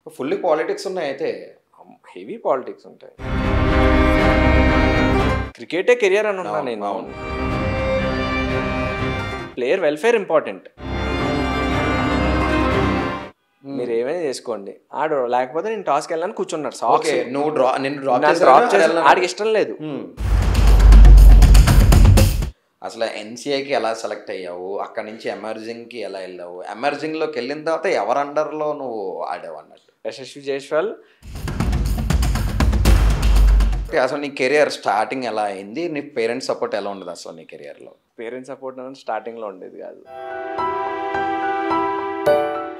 Fully politics ఉన్నాయి అయితే. Heavy politics ఉంటాయి. క్రికెటే కెరియర్ అని ఉన్నా నేను. Player welfare important. మీరు ఏమైనా చేసుకోండి, ఆడు లేకపోతే నేను టాస్కి వెళ్ళాలని కూర్చున్నాడు. ఓకే, నువ్వు డ్రాప్ ఆడికి ఇష్టం లేదు. అసలు ఎన్సీఐకి ఎలా సెలెక్ట్ అయ్యావు, అక్కడ నుంచి ఎమర్జింగ్కి ఎలా వెళ్ళావు, ఎమర్జింగ్లోకి వెళ్ళిన తర్వాత ఎవరి అండర్లో నువ్వు ఆడావు అన్నట్టు? యశస్వి జైస్వాల్. అసలు నీ కెరియర్ స్టార్టింగ్ ఎలా అయింది, నీ పేరెంట్స్ సపోర్ట్ ఎలా ఉండదు అసలు నీ కెరియర్లో? పేరెంట్స్ సపోర్ట్ స్టార్టింగ్లో ఉండేది కాదు.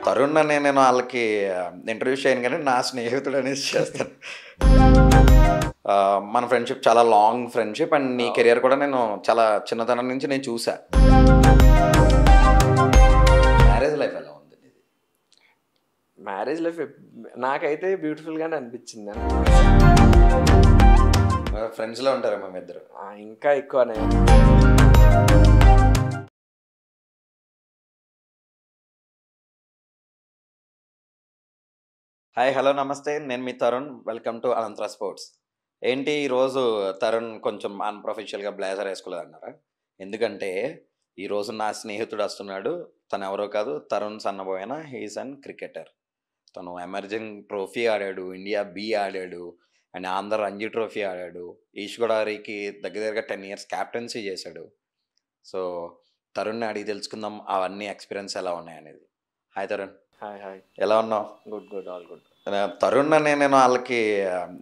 తరుణ్ అనే నేను వాళ్ళకి ఇంటర్వ్యూ చేయను కానీ నా స్నేహితుడు అనేసి చేస్తాను. మన ఫ్రెండ్షిప్ చాలా లాంగ్ ఫ్రెండ్షిప్ అండ్ నీ కెరియర్ కూడా నేను చాలా చిన్నతనం నుంచి నేను చూసా. మ్యారేజ్ లైఫ్ ఎలా ఉంది? మ్యారేజ్ లైఫ్ నాకైతే బ్యూటిఫుల్గానే అనిపించింది. ఫ్రెండ్స్లో ఉంటారేమో మీ ఇద్దరు? ఇంకా ఎక్కువనే. హాయ్, హలో, నమస్తే. నేను మీ Tarun. Welcome to Anantara sports. ఏంటి ఈరోజు తరుణ్ కొంచెం అన్ప్రొఫెషనల్గా బ్లేజర్ వేసుకోలేదన్నారా? ఎందుకంటే ఈరోజు నా స్నేహితుడు వస్తున్నాడు. తను ఎవరో కాదు, Tarun Sannaboina. He is an cricketer. తను ఎమర్జింగ్ ట్రోఫీ ఆడాడు, ఇండియా బి ఆడాడు, అండ్ ఆంధ్ర రంజీ ట్రోఫీ ఆడాడు. ఈస్ట్ గోదావరికి దగ్గరగా 10 years క్యాప్టెన్సీ చేశాడు. సో తరుణ్ని అడిగి తెలుసుకుందాం అవన్నీ ఎక్స్పీరియన్స్ ఎలా ఉన్నాయనేది. హాయ్ తరుణ్. Hi hi. ఎలా ఉన్నావు? Good good, all good. Tarun అనే నేను వాళ్ళకి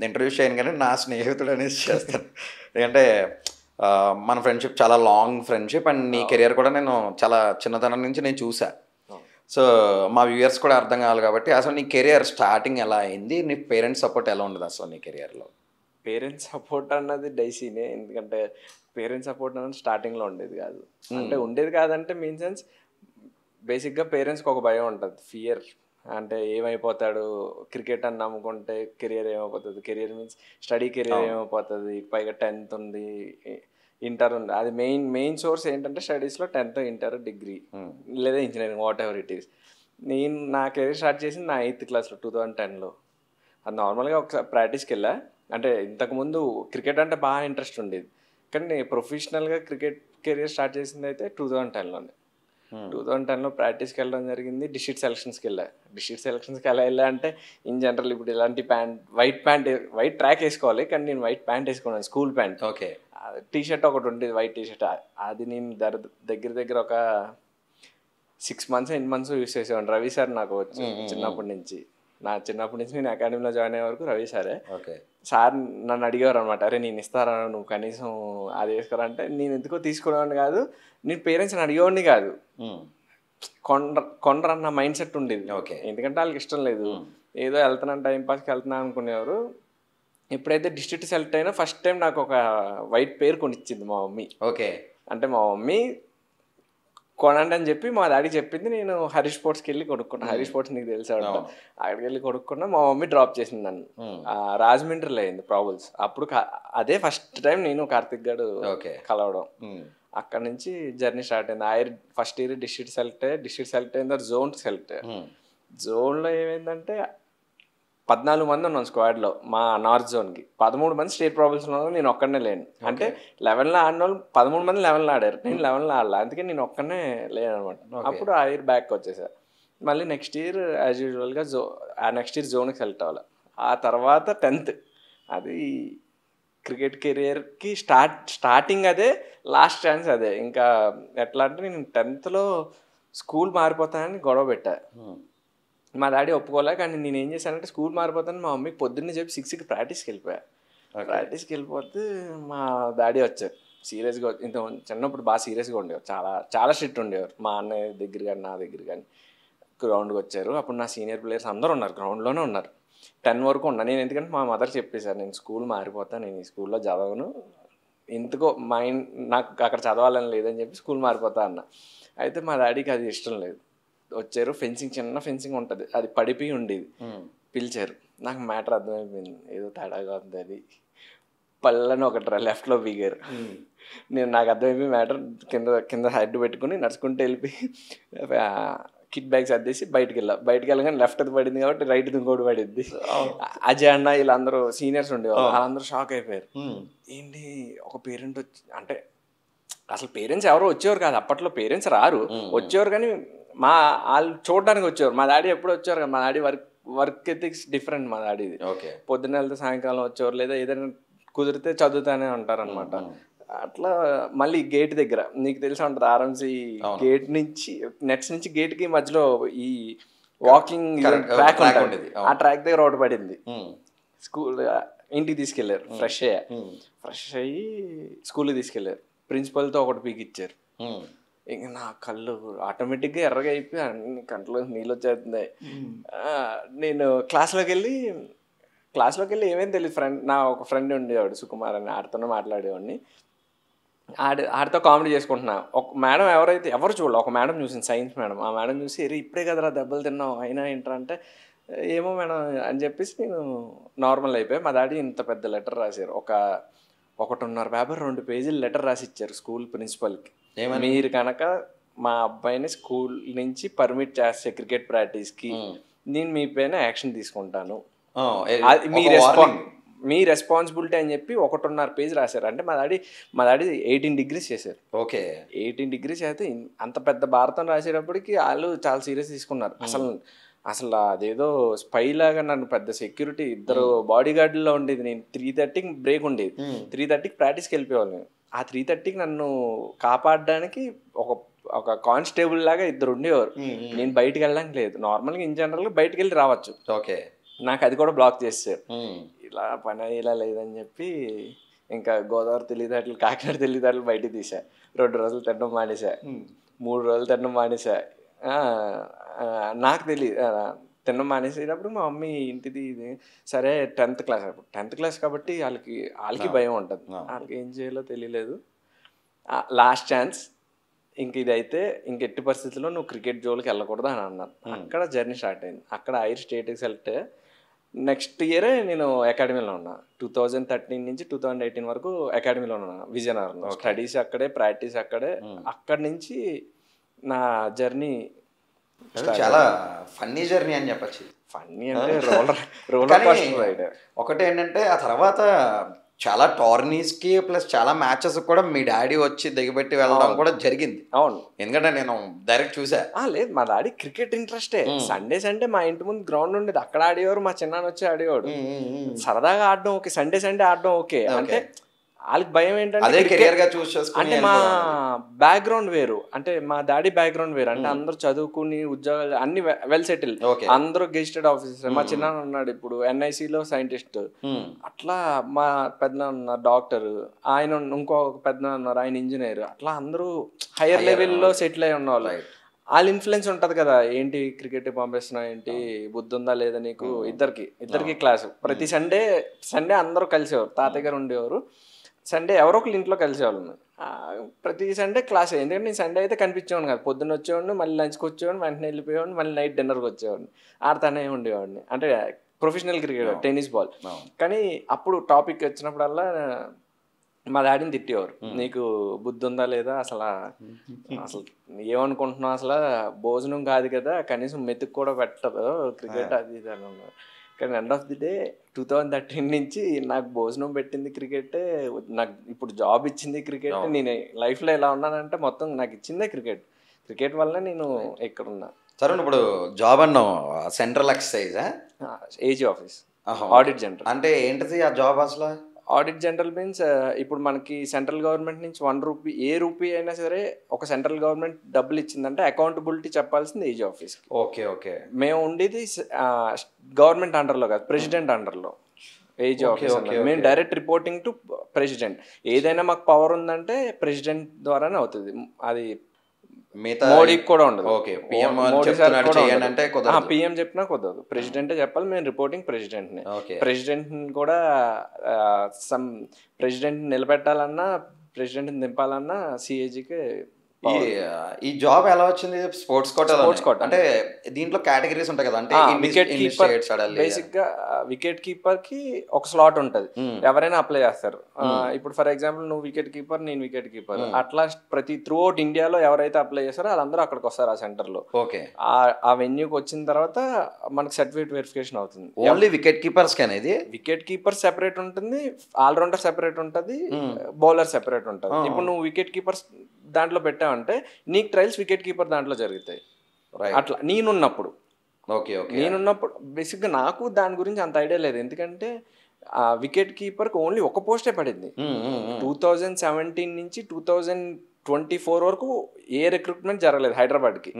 ఇంటర్వ్యూ చేయను కానీ నా స్నేహితుడు అనేసి చేస్తాను. ఎందుకంటే మన ఫ్రెండ్షిప్ చాలా లాంగ్ ఫ్రెండ్షిప్ అండ్ నీ కెరియర్ కూడా నేను చాలా చిన్నతనం నుంచి నేను చూసా. సో మా వ్యూయర్స్ కూడా అర్థం కావాలి కాబట్టి అసలు నీ కెరియర్ స్టార్టింగ్ ఎలా అయింది, నీ పేరెంట్స్ సపోర్ట్ ఎలా ఉండదు అసలు నీ కెరియర్లో? పేరెంట్స్ సపోర్ట్ అన్నది డైసీనే. ఎందుకంటే పేరెంట్స్ సపోర్ట్ అన్నది స్టార్టింగ్లో ఉండేది కాదు. అంటే ఉండేది కాదంటే మీన్ సెన్స్ బేసిక్గా పేరెంట్స్కి ఒక భయం ఉంటుంది, ఫియర్. అంటే ఏమైపోతాడు, క్రికెట్ అని నమ్ముకుంటే కెరియర్ ఏమైపోతుంది, కెరియర్ మీన్స్ స్టడీ కెరియర్ ఏమైపోతుంది, పైగా 10th ఉంది, ఇంటర్ ఉంది. అది మెయిన్ సోర్స్ ఏంటంటే స్టడీస్లో 10th, ఇంటర్, డిగ్రీ లేదా engineering, what ever it is. నేను నా కెరీర్ స్టార్ట్ చేసింది నా 8th classలో 2010లో. అది నార్మల్గా ఒకసారి ప్రాక్టీస్కి వెళ్ళా. అంటే ఇంతకుముందు క్రికెట్ అంటే బాగా ఇంట్రెస్ట్ ఉండేది, కానీ నేను ప్రొఫెషనల్గా క్రికెట్ కెరీర్ స్టార్ట్ చేసింది అయితే 2010లోనే. 2010లో ప్రాక్టీస్కి వెళ్ళడం జరిగింది. డిస్ట్రిక్ట్ సెలక్షన్స్కి వెళ్ళా. డిస్ట్రిక్ట్ సెలక్షన్స్కి ఎలా వెళ్ళా అంటే ఇన్ జనరల్ ఇప్పుడు ఇలాంటి వైట్ ట్రాక్ వేసుకోవాలి, కానీ నేను వైట్ ప్యాంట్ వేసుకున్నాను, స్కూల్ ప్యాంట్. ఓకే. టీషర్ట్ ఒకటి ఉండేది, వైట్ టీషర్ట్. అది నేను దగ్గర ఒక 6 months 8 months యూస్ చేసేవాడిని. రవి సార్ నాకు వచ్చి చిన్నప్పటి నుంచి నేను అకాడమీలో జాయిన్ అయ్యే వరకు రవి సారే. ఓకే. సార్ నన్ను అడిగేవారు అనమాట, అరే నేను ఇస్తారా, నువ్వు కనీసం అది వేసుకోరా అంటే నేను ఎందుకో తీసుకునేవాడిని కాదు. నేను పేరెంట్స్ని అడిగేవాడిని కాదు, కొండరన్న మైండ్ సెట్ ఉండేది. ఓకే. ఎందుకంటే వాళ్ళకి ఇష్టం లేదు, ఏదో వెళ్తున్నాను టైంపాస్కి వెళ్తున్నాను అనుకునేవారు. ఎప్పుడైతే డిస్ట్రిక్ట్ సెలెక్ట్ అయినా ఫస్ట్ టైం నాకు ఒక వైట్ పేరు కొనిచ్చింది మా మమ్మీ. ఓకే. అంటే మా మమ్మీ కొనండి అని చెప్పి మా డాడీ చెప్పింది. నేను హరీష్ స్పోర్ట్స్కి వెళ్ళి కొనుక్కున్నా. హరీష్ స్పోర్ట్స్ నీకు తెలిసా, అక్కడికి వెళ్ళి కొనుక్కున్నా. మా మమ్మీ డ్రాప్ చేసింది నన్ను. రాజమండ్రిలో అయింది ప్రాబుల్స్. అప్పుడు అదే ఫస్ట్ టైం నేను కార్తిక్ గారు కలవడం. అక్కడ నుంచి జర్నీ స్టార్ట్ అయింది. ఫస్ట్ ఇయర్ డిస్ట్రిక్ట్ సెలెక్ట్ అయిన తర్వాత జోన్ సెలెక్ట్. జోన్లో ఏమైందంటే 14 మంది ఉన్నాం స్క్వాడ్లో. మా నార్త్ జోన్కి 13 మంది స్టేట్ ప్రాబ్లమ్స్లో, నేను ఒక్కడనే లేను. అంటే 11లో ఆడిన వాళ్ళు 13 మంది 11లో ఆడారు, నేను 11లో ఆడలా. అందుకే నేను ఒక్కడనే లేను అనమాట. అప్పుడు ఆ ఇయర్ బ్యాక్ వచ్చేసా. మళ్ళీ నెక్స్ట్ ఇయర్ యాజ్ యూజువల్గా నెక్స్ట్ ఇయర్ జోన్కి సెలెక్ట్ అవ్వాలి. ఆ తర్వాత 10th. అది క్రికెట్ కెరియర్కి స్టార్టింగ్ అదే, లాస్ట్ ఛాన్స్ అదే. ఇంకా ఎట్లా అంటే నేను 10thలో స్కూల్ మారిపోతానని గొడవ పెట్టా. మా డాడీ ఒప్పుకోలే. కానీ నేను ఏం చేశానంటే స్కూల్ మారిపోతాను మా మమ్మీకి పొద్దున్నే చెప్పి 6కి ప్రాక్టీస్కి వెళ్ళిపోయా. ప్రాక్టీస్కి వెళ్ళిపోతే మా డాడీ వచ్చారు సీరియస్గా. ఇంత చిన్నప్పుడు బాగా సీరియస్గా ఉండేవారు, చాలా స్ట్రిక్ట్ ఉండేవారు. మా అన్నయ్య దగ్గర కానీ నా దగ్గర కానీ గ్రౌండ్కి వచ్చారు. అప్పుడు నా సీనియర్ ప్లేయర్స్ అందరూ ఉన్నారు, గ్రౌండ్లోనే ఉన్నారు. 10 వరకు ఉన్నా నేను. ఎందుకంటే మా మదర్ చెప్పేశారు, నేను స్కూల్ మారిపోతాను, నేను ఈ స్కూల్లో చదవను, ఎందుకో నాకు అక్కడ చదవాలని లేదని చెప్పి స్కూల్ మారిపోతా అన్న. అయితే మా డాడీకి అది ఇష్టం లేదు. వచ్చారు, చిన్న ఫెన్సింగ్ ఉంటుంది, అది పడిపోయి ఉండేది. పిలిచారు. నాకు మ్యాటర్ అర్థమైపోయింది, ఏదో తేడాగా ఉంది. అది పళ్ళని ఒకటి లెఫ్ట్లో బిగారు. నాకు అర్థమైపోయి మ్యాటర్ కింద హెడ్ పెట్టుకుని నడుచుకుంటూ వెళ్ళిపోయి కిట్ బ్యాగ్స్ అద్దేసి బయటికి వెళ్ళగానే లెఫ్ట్ అది పడింది కాబట్టి రైట్ ఇంకోటి పడింది. అజయ్ అన్న వీళ్ళందరూ సీనియర్స్ ఉండేవాళ్ళు, వాళ్ళందరూ షాక్ అయిపోయారు. ఏంటి ఒక పేరెంట్ వచ్చి, అంటే అసలు పేరెంట్స్ ఎవరో వచ్చేవారు కాదు అప్పట్లో, పేరెంట్స్ రారు, వచ్చేవారు కానీ వాళ్ళు చూడడానికి వచ్చేవారు. మా డాడీ ఎప్పుడు వచ్చేవారు కదా, మా డాడీ వర్క్ ఎథిక్స్ డిఫరెంట్ మా డాడీది. పొద్దున్న వెళ్తే సాయంకాలం వచ్చేవారు, లేదా ఏదైనా కుదిరితే చదువుతానే ఉంటారు అనమాట. అట్లా మళ్ళీ గేట్ దగ్గర నీకు తెలిసి ఉంటుంది, ఆర్ఎంసీ గేట్ నుంచి నెట్స్ నుంచి గేట్ కి మధ్యలో ఈ వాకింగ్ ట్రాక్ ఉంటుంది, ఆ ట్రాక్ దగ్గర ఒకటి పడింది. స్కూల్ ఇంటికి తీసుకెళ్లారు, ఫ్రెష్ అయ్యి స్కూల్కి తీసుకెళ్లారు, ప్రిన్సిపల్తో ఒకటి పీక్ ఇచ్చారు. ఇంక నా కళ్ళు ఆటోమేటిక్గా ఎర్రగా అయిపోయి అన్ని కంట్లో నీళ్ళు వచ్చేస్తున్నాయి. నేను క్లాస్లోకి వెళ్ళి ఏమేమి తెలియదు, నా ఒక ఫ్రెండ్ ఉండేవాడు సుకుమార్ అని, ఆడితోనే మాట్లాడేవాడిని. ఆడితో కామెడీ చేసుకుంటున్నా. ఒక మేడం ఎవరు చూడాలి, ఒక మేడం చూసింది, సైన్స్ మేడం. ఆ మేడం చూసి ఇప్పుడే కదరా దెబ్బలు తిన్నావు అయినా ఏంటంటే ఏమో మేడం అని చెప్పేసి నేను నార్మల్ అయిపోయి. మా డాడీ ఇంత పెద్ద లెటర్ రాశారు, 1.5 పేపర్ 2 పేజీలు లెటర్ రాసి ఇచ్చారు స్కూల్ ప్రిన్సిపల్కి. మీరు కనుక మా అబ్బాయిని స్కూల్ నుంచి పర్మిట్ చేస్తే క్రికెట్ ప్రాక్టీస్కి నేను మీ పైన యాక్షన్ తీసుకుంటాను, మీ రెస్పాన్సిబిలిటీ అని చెప్పి 1.5 పేజీ రాశారు. అంటే మా డాడీ 18 డిగ్రీస్ చేశారు. 18 డిగ్రీస్ అయితే అంత పెద్ద భారతం రాసేటప్పటికి వాళ్ళు చాలా సీరియస్ తీసుకున్నారు. అసలు అదేదో స్పై లాగా నన్ను పెద్ద సెక్యూరిటీ 2 బాడీ గార్డుల్లో ఉండేది. నేను 3:30కి బ్రేక్ ఉండేది, 3:30కి ప్రాక్టీస్కి వెళ్ళిపోవాలి. ఆ 3:30కి నన్ను కాపాడడానికి ఒక కానిస్టేబుల్ లాగా 2 ఉండేవారు. నేను బయటికి వెళ్ళడానికి లేదు, నార్మల్గా ఇన్ జనరల్గా బయటికి వెళ్ళి రావచ్చు, నాకు అది కూడా బ్లాక్ చేశారు. ఇలా పని అయ్యేలా లేదని చెప్పి ఇంకా గోదావరి తెలివితేటలు, కాకినాడ తెలివితేటలు బయటికి తీసా. 2 రోజులు తినడం మానేసా, 3 రోజులు తినడం మానేసా. నాకు తినడం మానేసేటప్పుడు మా మమ్మీ ఇంటిది సరే 10th క్లాస్ కాబట్టి వాళ్ళకి భయం ఉంటుంది, వాళ్ళకి ఏం చేయాలో తెలియలేదు. లాస్ట్ ఛాన్స్, ఇంక ఇదైతే ఎట్టి పరిస్థితుల్లో నువ్వు క్రికెట్ జోలికి వెళ్ళకూడదు అని అన్నాను. అక్కడ జర్నీ స్టార్ట్ అయింది. అక్కడ ఐర్ స్టేట్కి వెళ్తే నెక్స్ట్ ఇయరే నేను అకాడమీలో ఉన్నా. 2013 నుంచి 2018 వరకు అకాడమీలో ఉన్నాను విజయనగరంలో. స్టడీస్ అక్కడే, ప్రాక్టీస్ అక్కడే. అక్కడి నుంచి నా జర్నీ చాలా ఫన్నీ జర్నీ అని చెప్పచ్చు. ఫన్నీ అంటే రోలర్ కోస్టర్ రైడ్. ఒకటి ఏంటంటే ఆ తర్వాత చాలా టోర్నీస్కి ప్లస్ చాలా మ్యాచెస్ కూడా మీ డాడీ వచ్చి దిగబెట్టి వెళ్ళడం కూడా జరిగింది. అవును, ఎందుకంటే నేను డైరెక్ట్ చూసా. లేదు, మా డాడీ క్రికెట్ ఇంట్రెస్టే. సండే మా ఇంటి ముందు గ్రౌండ్ ఉండేది, అక్కడ ఆడేవారు. మా చిన్నాన్న వచ్చి ఆడేవాడు. సరదాగా ఆడడం ఓకే, సండే ఆడడం ఓకే. అంటే వాళ్ళకి భయం ఏంటంటే, అంటే మా బ్యాక్గ్రౌండ్ వేరు, అంటే మా డాడీ బ్యాక్గ్రౌండ్ వేరు. అంటే అందరూ చదువుకుని ఉద్యోగాలు అన్ని వెల్ సెటిల్, అందరూ గెజిటెడ్ ఆఫీసర్. మా చిన్న ఉన్నాడు ఇప్పుడు NICలో సైంటిస్ట్. అట్లా మా పెద్దనాన్న డాక్టర్, ఆయన ఇంకో పెద్దనాన్న ఉన్నారు, ఆయన ఇంజనీర్. అట్లా అందరూ హైయర్ లెవెల్లో సెటిల్ అయి ఉన్నవాళ్ళు. వాళ్ళ ఇన్ఫ్లుయెన్స్ ఉంటుంది కదా, ఏంటి క్రికెట్ పంపిస్తున్నా, ఏంటి బుద్ధి ఉందా లేదా నీకు. ఇద్దరికి క్లాసు. ప్రతి సండే అందరూ కలిసేవారు. తాతయ్య గారు ఉండేవారు. సండే ఎవరో ఒకళ్ళు ఇంట్లో కలిసేవాళ్ళం. ప్రతి సండే క్లాస్. ఎందుకంటే నేను సండే అయితే కనిపించేవాడిని కాదు. పొద్దున్న వచ్చేవాడిని, మళ్ళీ లంచ్కి వచ్చేవాడిని, వెంటనే వెళ్ళిపోయేవాడిని, మళ్ళీ నైట్ డిన్నర్కి వచ్చేవాడిని. ఆడుతానే ఉండేవాడిని. అంటే ప్రొఫెషనల్ క్రికెట్, టెన్నిస్ బాల్. కానీ అప్పుడు టాపిక్ వచ్చినప్పుడల్లా మా డాడీని తిట్టేవారు, నీకు బుద్ధి ఉందా లేదా, అసలు ఏమనుకుంటున్నావు, అసలు భోజనం కాదు కదా, కనీసం మెతుకు కూడా పెట్టదు క్రికెట్, అది ఇది అని ఉన్నారు. కానీ ఎండ్ ఆఫ్ ది డే 2013 నుంచి నాకు భోజనం పెట్టింది క్రికెటే, నాకు ఇప్పుడు జాబ్ ఇచ్చింది క్రికెట్. నేను లైఫ్లో ఎలా ఉన్నానంటే మొత్తం నాకు ఇచ్చిందే క్రికెట్ వల్ల నేను ఇక్కడ ఉన్నా. సరే, ఇప్పుడు జాబ్ అన్నావు, central excise AG office, audit general. అంటే ఏంటిది ఆ జాబ్ అసలు? ఆడిట్ జనరల్ మీన్స్ ఇప్పుడు మనకి సెంట్రల్ గవర్నమెంట్ నుంచి 1 రూపీ, ఏ రూపీ అయినా సరే ఒక సెంట్రల్ గవర్నమెంట్ డబ్బులు ఇచ్చిందంటే అకౌంటబిలిటీ చెప్పాల్సింది ఏజీ ఆఫీస్. ఓకే. మేము ఉండేది గవర్నమెంట్ అండర్లో కాదు, ప్రెసిడెంట్ అండర్లో ఏజీ ఆఫీస్. మేము డైరెక్ట్ రిపోర్టింగ్ టు ప్రెసిడెంట్. ఏదైనా మాకు పవర్ ఉందంటే ప్రెసిడెంట్ ద్వారానే అవుతుంది. అది మోడీకి కూడా ఉండదు. పిఎం చెప్పినా కుదరదు, ప్రెసిడెంటే చెప్పాలి. మేము రిపోర్టింగ్ ప్రెసిడెంట్ని. ప్రెసిడెంట్ కూడా ప్రెసిడెంట్ నిలబెట్టాలన్నా, ప్రెసిడెంట్ని దింపాలన్నా CAGకి ఈ ఈ జాబ్ ఎలా వచ్చింది స్పోర్ట్స్ కోటాలో? స్పోర్ట్స్ కోటా అంటే దీంట్లో కేటగిరీస్ ఉంటాయి కదా, అంటే వికెట్ ఇన్ని కీపర్ స్టేట్స్ ఆడాలి. బేసిక్ గా వికెట్ కీపర్ కి ఒక స్లాట్ ఉంటది, ఎవరైనా అప్లై చేస్తారు. ఇప్పుడు ఫర్ ఎగ్జాంపుల్ నువ్వు వికెట్ కీపర్, నేను వికెట్ కీపర్, అట్లా ప్రతి త్రూ అవుట్ ఇండియాలో ఎవరైతే అప్లై చేస్తారో వాళ్ళందరూ అక్కడికి వస్తారు ఆ సెంటర్ లో. ఓకే. ఆ వెన్యూకి వచ్చిన తర్వాత మనకి సర్టిఫికేట్ వెరిఫికేషన్ అవుతుంది. ఓన్లీ వికెట్ కీపర్స్ అనేది వికెట్ కీపర్ సెపరేట్ ఉంటుంది, ఆల్రౌండర్ సెపరేట్ ఉంటుంది, బౌలర్ సెపరేట్ ఉంటుంది. ఇప్పుడు నువ్వు వికెట్ కీపర్ దాంట్లో పెట్టావంటే నీకు ట్రయల్స్ వికెట్ కీపర్ దాంట్లో జరుగుతాయి. అట్లా నేనున్నప్పుడు బేసిక్గా నాకు దాని గురించి అంత ఐడియా లేదు, ఎందుకంటే ఆ వికెట్ కీపర్కి ఓన్లీ ఒక పోస్టే పడింది. 2017 నుంచి 2024 వరకు ఏ రిక్రూట్మెంట్ జరగలేదు హైదరాబాద్కి.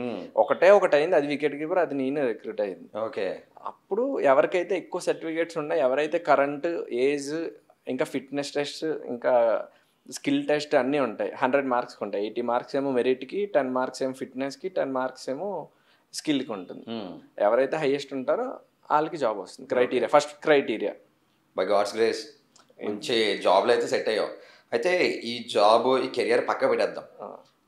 ఒకటి అయింది, అది వికెట్ కీపర్, అది నేనే రిక్రూట్ అయింది. ఓకే. అప్పుడు ఎవరికైతే ఎక్కువ సర్టిఫికేట్స్ ఉన్నాయి, ఎవరైతే కరెంట్ ఏజ్ ఇంకా ఫిట్నెస్ టెస్ట్ ఇంకా స్కిల్ టెస్ట్ అన్నీ ఉంటాయి, 100 మార్క్స్ ఉంటాయి. 80 మార్క్స్ ఏమో మెరిట్కి, 10 మార్క్స్ ఏమో ఫిట్నెస్కి, 10 మార్క్స్ ఏమో స్కిల్కి ఉంటుంది. ఎవరైతే హైయెస్ట్ ఉంటారో వాళ్ళకి జాబ్ వస్తుంది. Criteria, first criteria. By God's grace మంచి జాబ్లో అయితే సెట్ అయ్యావు. అయితే ఈ జాబ్, ఈ కెరియర్ పక్క పెట్టేద్దాం.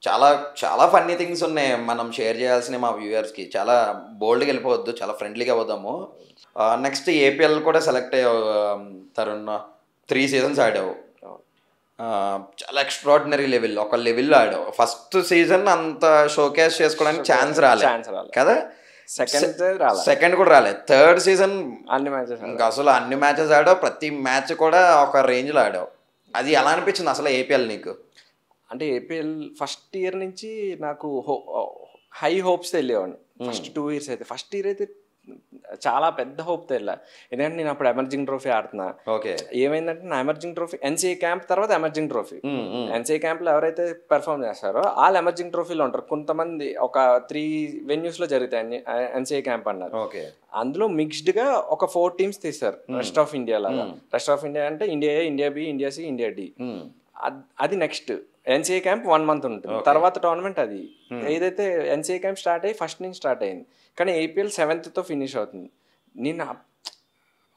చాలా చాలా ఫన్నీ థింగ్స్ ఉన్నాయి మనం షేర్ చేయాల్సినవి మా వ్యూవర్స్కి. చాలా బోల్డ్గా వెళ్ళిపోవద్దు, చాలా ఫ్రెండ్లీగా అవుదాము. నెక్స్ట్ ఏపీఎల్ కూడా సెలెక్ట్ అయ్యావు తరుణ్, 3 seasons ఆడావు. చాలా ఎక్స్ట్రాడినరీ లెవెల్, ఒక లెవెల్లో ఆడావు. ఫస్ట్ సీజన్ అంత షోకేస్ చేసుకోవడానికి ఛాన్స్ రాలేదు కదా, సెకండ్ కూడా రాలేదు. థర్డ్ సీజన్ అన్ని మ్యాచెస్ ఇంకా అసలు అన్ని మ్యాచెస్ ఆడావు, ప్రతి మ్యాచ్ కూడా ఒక రేంజ్లో ఆడావు. అది ఎలా అనిపించింది అసలు ఏపీఎల్ నీకు? అంటే ఏపీఎల్ ఫస్ట్ ఇయర్ నుంచి నాకు హై హోప్స్ వెళ్ళేవాడిని. ఫస్ట్ 2 years అయితే, ఫస్ట్ ఇయర్ అయితే చాలా పెద్ద హోప్తో వెళ్ళా, ఎందుకంటే నేను అప్పుడు ఎమర్జింగ్ ట్రోఫీ ఆడుతున్నా. ఏమైందంటే నా ఎమర్జింగ్ ట్రోఫీ ఎన్సీఏ క్యాంప్ తర్వాత ఎమర్జింగ్ ట్రోఫీ, ఎన్సీఏ క్యాంప్లో ఎవరైతే పెర్ఫామ్ చేస్తారో వాళ్ళు ఎమర్జింగ్ ట్రోఫీలో ఉంటారు. కొంతమంది ఒక 3 venues లో జరుగుతాయి ఎన్సీఏ క్యాంప్ అన్నారు. అందులో మిక్స్డ్గా ఒక 4 teams తీస్తారు రెస్ట్ ఆఫ్ ఇండియా లాగా. రెస్ట్ ఆఫ్ ఇండియా అంటే India A, India B, India C, India D. అది నెక్స్ట్ ఎన్సీఏ క్యాంప్ 1 month ఉంటుంది, తర్వాత టోర్నమెంట్. అది ఏదైతే ఎన్సీఏ క్యాంప్ స్టార్ట్ అయ్యి ఫస్ట్ నుంచి స్టార్ట్ అయింది, కానీ ఏపీఎల్ 7th ఫినిష్ అవుతుంది. నేను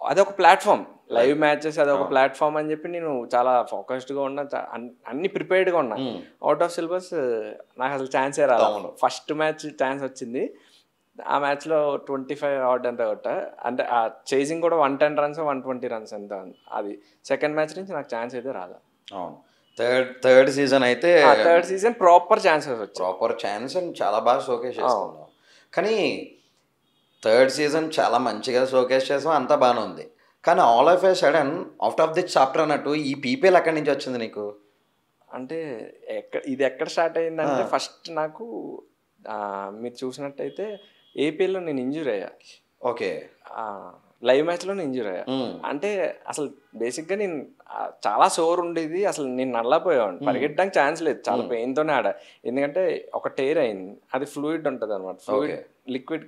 అదొక ప్లాట్ఫామ్, లైవ్ మ్యాచెస్ అదొక ప్లాట్ఫామ్ అని చెప్పి నేను చాలా ఫోకస్డ్గా ఉన్నా, అన్ని ప్రిపేర్డ్గా ఉన్నా. అవుట్ ఆఫ్ సిలబస్ నాకు అసలు ఛాన్సే రాదు. ఫస్ట్ మ్యాచ్ ఛాన్స్ వచ్చింది, ఆ మ్యాచ్లో 25 ఆర్డ్ అంతా కొట్టా. అంటే ఆ చేసింగ్ కూడా 110 runs 120 runs ఎంత. అది సెకండ్ మ్యాచ్ నుంచి నాకు ఛాన్స్ అయితే రాదు. థర్డ్ సీజన్ అయితే థర్డ్ సీజన్ ప్రాపర్ ఛాన్సెస్ వచ్చాయి, ప్రాపర్ ఛాన్స్ అండ్ చాలా బాగా షోకేస్ చేసుకున్నాం. కానీ థర్డ్ సీజన్ చాలా మంచిగా షోకేస్ చేసాం, అంతా బాగానే ఉంది. కానీ all of A sudden out of this chapter అన్నట్టు ఈ పీపీఎల్ ఎక్కడి నుంచి వచ్చింది నీకు? అంటే ఇది ఎక్కడ స్టార్ట్ అయిందంటే, ఫస్ట్ నాకు మీరు చూసినట్టయితే ఏపీఎల్లో నేను ఇంజూరీ అయ్యా. ఓకే. లైవ్ మ్యాచ్లో నేను ఇంజూరీ అయ్యా. అంటే అసలు బేసిక్గా నేను చాలా సోర్ ఉండేది, అసలు నేను నల్లపోయాను, పరిగెట్టడానికి ఛాన్స్ లేదు, చాలా పెయిన్తోనే ఆడా. ఎందుకంటే ఒక టైర్ అయింది, అది ఫ్లూయిడ్ ఉంటుంది అనమాట, ఫ్లూయిడ్ లిక్విడ్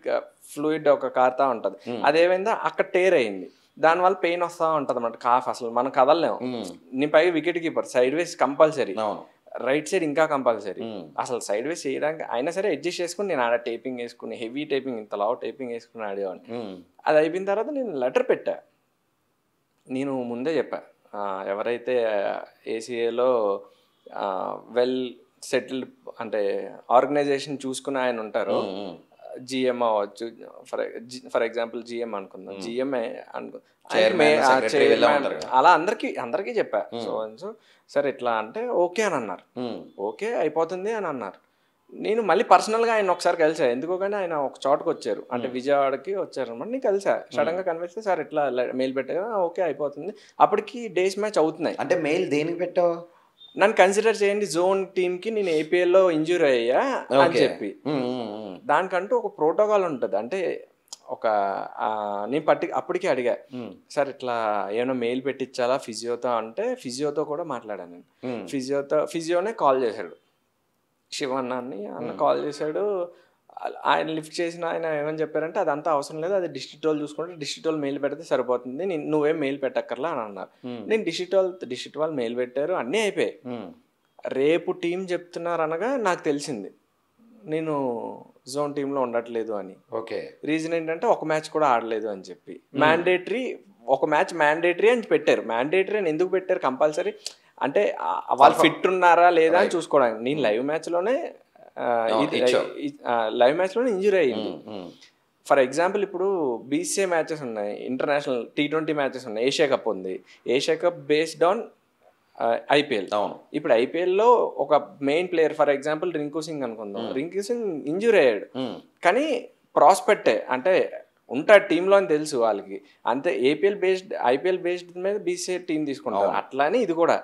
ఫ్లూయిడ్ ఒక కారుతా ఉంటుంది. అదేమైందో అక్కడ టైర్ అయింది, దానివల్ల పెయిన్ వస్తూ ఉంటుంది అన్నమాట. కాఫ్ అసలు మనం కదలలేము. నేను పైగా వికెట్ కీపర్, సైడ్ వేస్ కంపల్సరీ, రైట్ సైడ్ ఇంకా కంపల్సరీ. అసలు సైడ్ వేస్ చేయడానికి అయినా సరే అడ్జస్ట్ చేసుకుని నేను ఆడ టేపింగ్ వేసుకుని, హెవీ టేపింగ్, ఇంత లావు టేపింగ్ వేసుకుని ఆడేవాడిని. అది అయిపోయిన తర్వాత నేను లెటర్ పెట్టా. నేను ముందే చెప్పా, ఎవరైతే ఏసీఏలో వెల్ సెటిల్డ్ అంటే ఆర్గనైజేషన్ చూసుకుని ఆయన ఉంటారో, జిఎం అవ్వచ్చు, ఫర్ ఎగ్జాంపుల్ జిఎం అనుకుందాం, జిఎంఏ అనుకో, అలా అందరికీ చెప్పా. సో సరే ఇట్లా అంటే ఓకే అని అన్నారు, ఓకే అయిపోతుంది అని అన్నారు. నేను మళ్ళీ పర్సనల్గా ఆయన ఒకసారి కలిసా, ఎందుకో కానీ ఆయన ఒక చోటకు వచ్చారు, అంటే విజయవాడకి వచ్చారు అనమాట. నేను కలిసా, సడన్గా కనిపిస్తే సార్ ఇట్లా మెయిల్ పెట్టా కదా, ఓకే అయిపోతుంది. అప్పటికి డేస్ మ్యాచ్ అవుతున్నాయి. అంటే మెయిల్ దేనికి పెట్టావు? నన్ను కన్సిడర్ చేయండి జోన్ టీమ్కి, నేను ఏపీఎల్లో ఇంజూరీ అయ్యా అని చెప్పి. దానికంటూ ఒక ప్రోటోకాల్ ఉంటుంది. అంటే ఒక నేను అప్పటికే అడిగా, సార్ ఇట్లా ఏమైనా మెయిల్ పెట్టించాలా ఫిజియోతో అంటే, ఫిజియోతో కూడా మాట్లాడాను నేను. ఫిజియోనే కాల్ చేశాడు, శివన్న అని అన్న కాల్ చేశాడు. ఆయన లిఫ్ట్ చేసిన ఆయన ఏమని చెప్పారంటే, అదంతా అవసరం లేదు, అది డిస్ట్రిక్ట్ వాళ్ళు చూసుకుంటే డిస్ట్రిక్ట్ వాళ్ళు మెయిల్ పెడితే సరిపోతుంది, నువ్వేం మెయిల్ పెట్టక్కర్లా అని అన్నారు. నేను డిస్ట్రిక్ట్ వాళ్ళు మెయిల్ పెట్టారు, అన్నీ అయిపోయాయి. రేపు టీం చెప్తున్నారు అనగా నాకు తెలిసింది నేను జోన్ టీంలో ఉండట్లేదు అని. ఓకే. రీజన్ ఏంటంటే ఒక మ్యాచ్ కూడా ఆడలేదు అని చెప్పి, మ్యాండేటరీ ఒక మ్యాచ్ మ్యాండేటరీ అని పెట్టారు. మ్యాండేటరీ అని ఎందుకు పెట్టారు, కంపల్సరీ అంటే వాళ్ళు ఫిట్ ఉన్నారా లేదా అని చూసుకోవడానికి. నేను లైవ్ మ్యాచ్లోనే ఇంజురీ అయ్యింది. ఫర్ ఎగ్జాంపుల్ ఇప్పుడు బీసీఏ మ్యాచెస్ ఉన్నాయి, ఇంటర్నేషనల్ T20 మ్యాచెస్ ఉన్నాయి, ఏషియా కప్ ఉంది. Asia cup based on IPL. ఇప్పుడు ఐపీఎల్లో ఒక main player for example Rinku Singh అనుకుందాం. రింకు సింగ్ ఇంజురీ అయ్యాడు, కానీ ప్రాస్పెక్టే అంటే ఉంటాడు టీంలో అని తెలుసు వాళ్ళకి. అంతే ఐపీఎల్ బేస్డ్ మీద బీసీఏ టీం తీసుకుంటారు. అట్లానే ఇది కూడా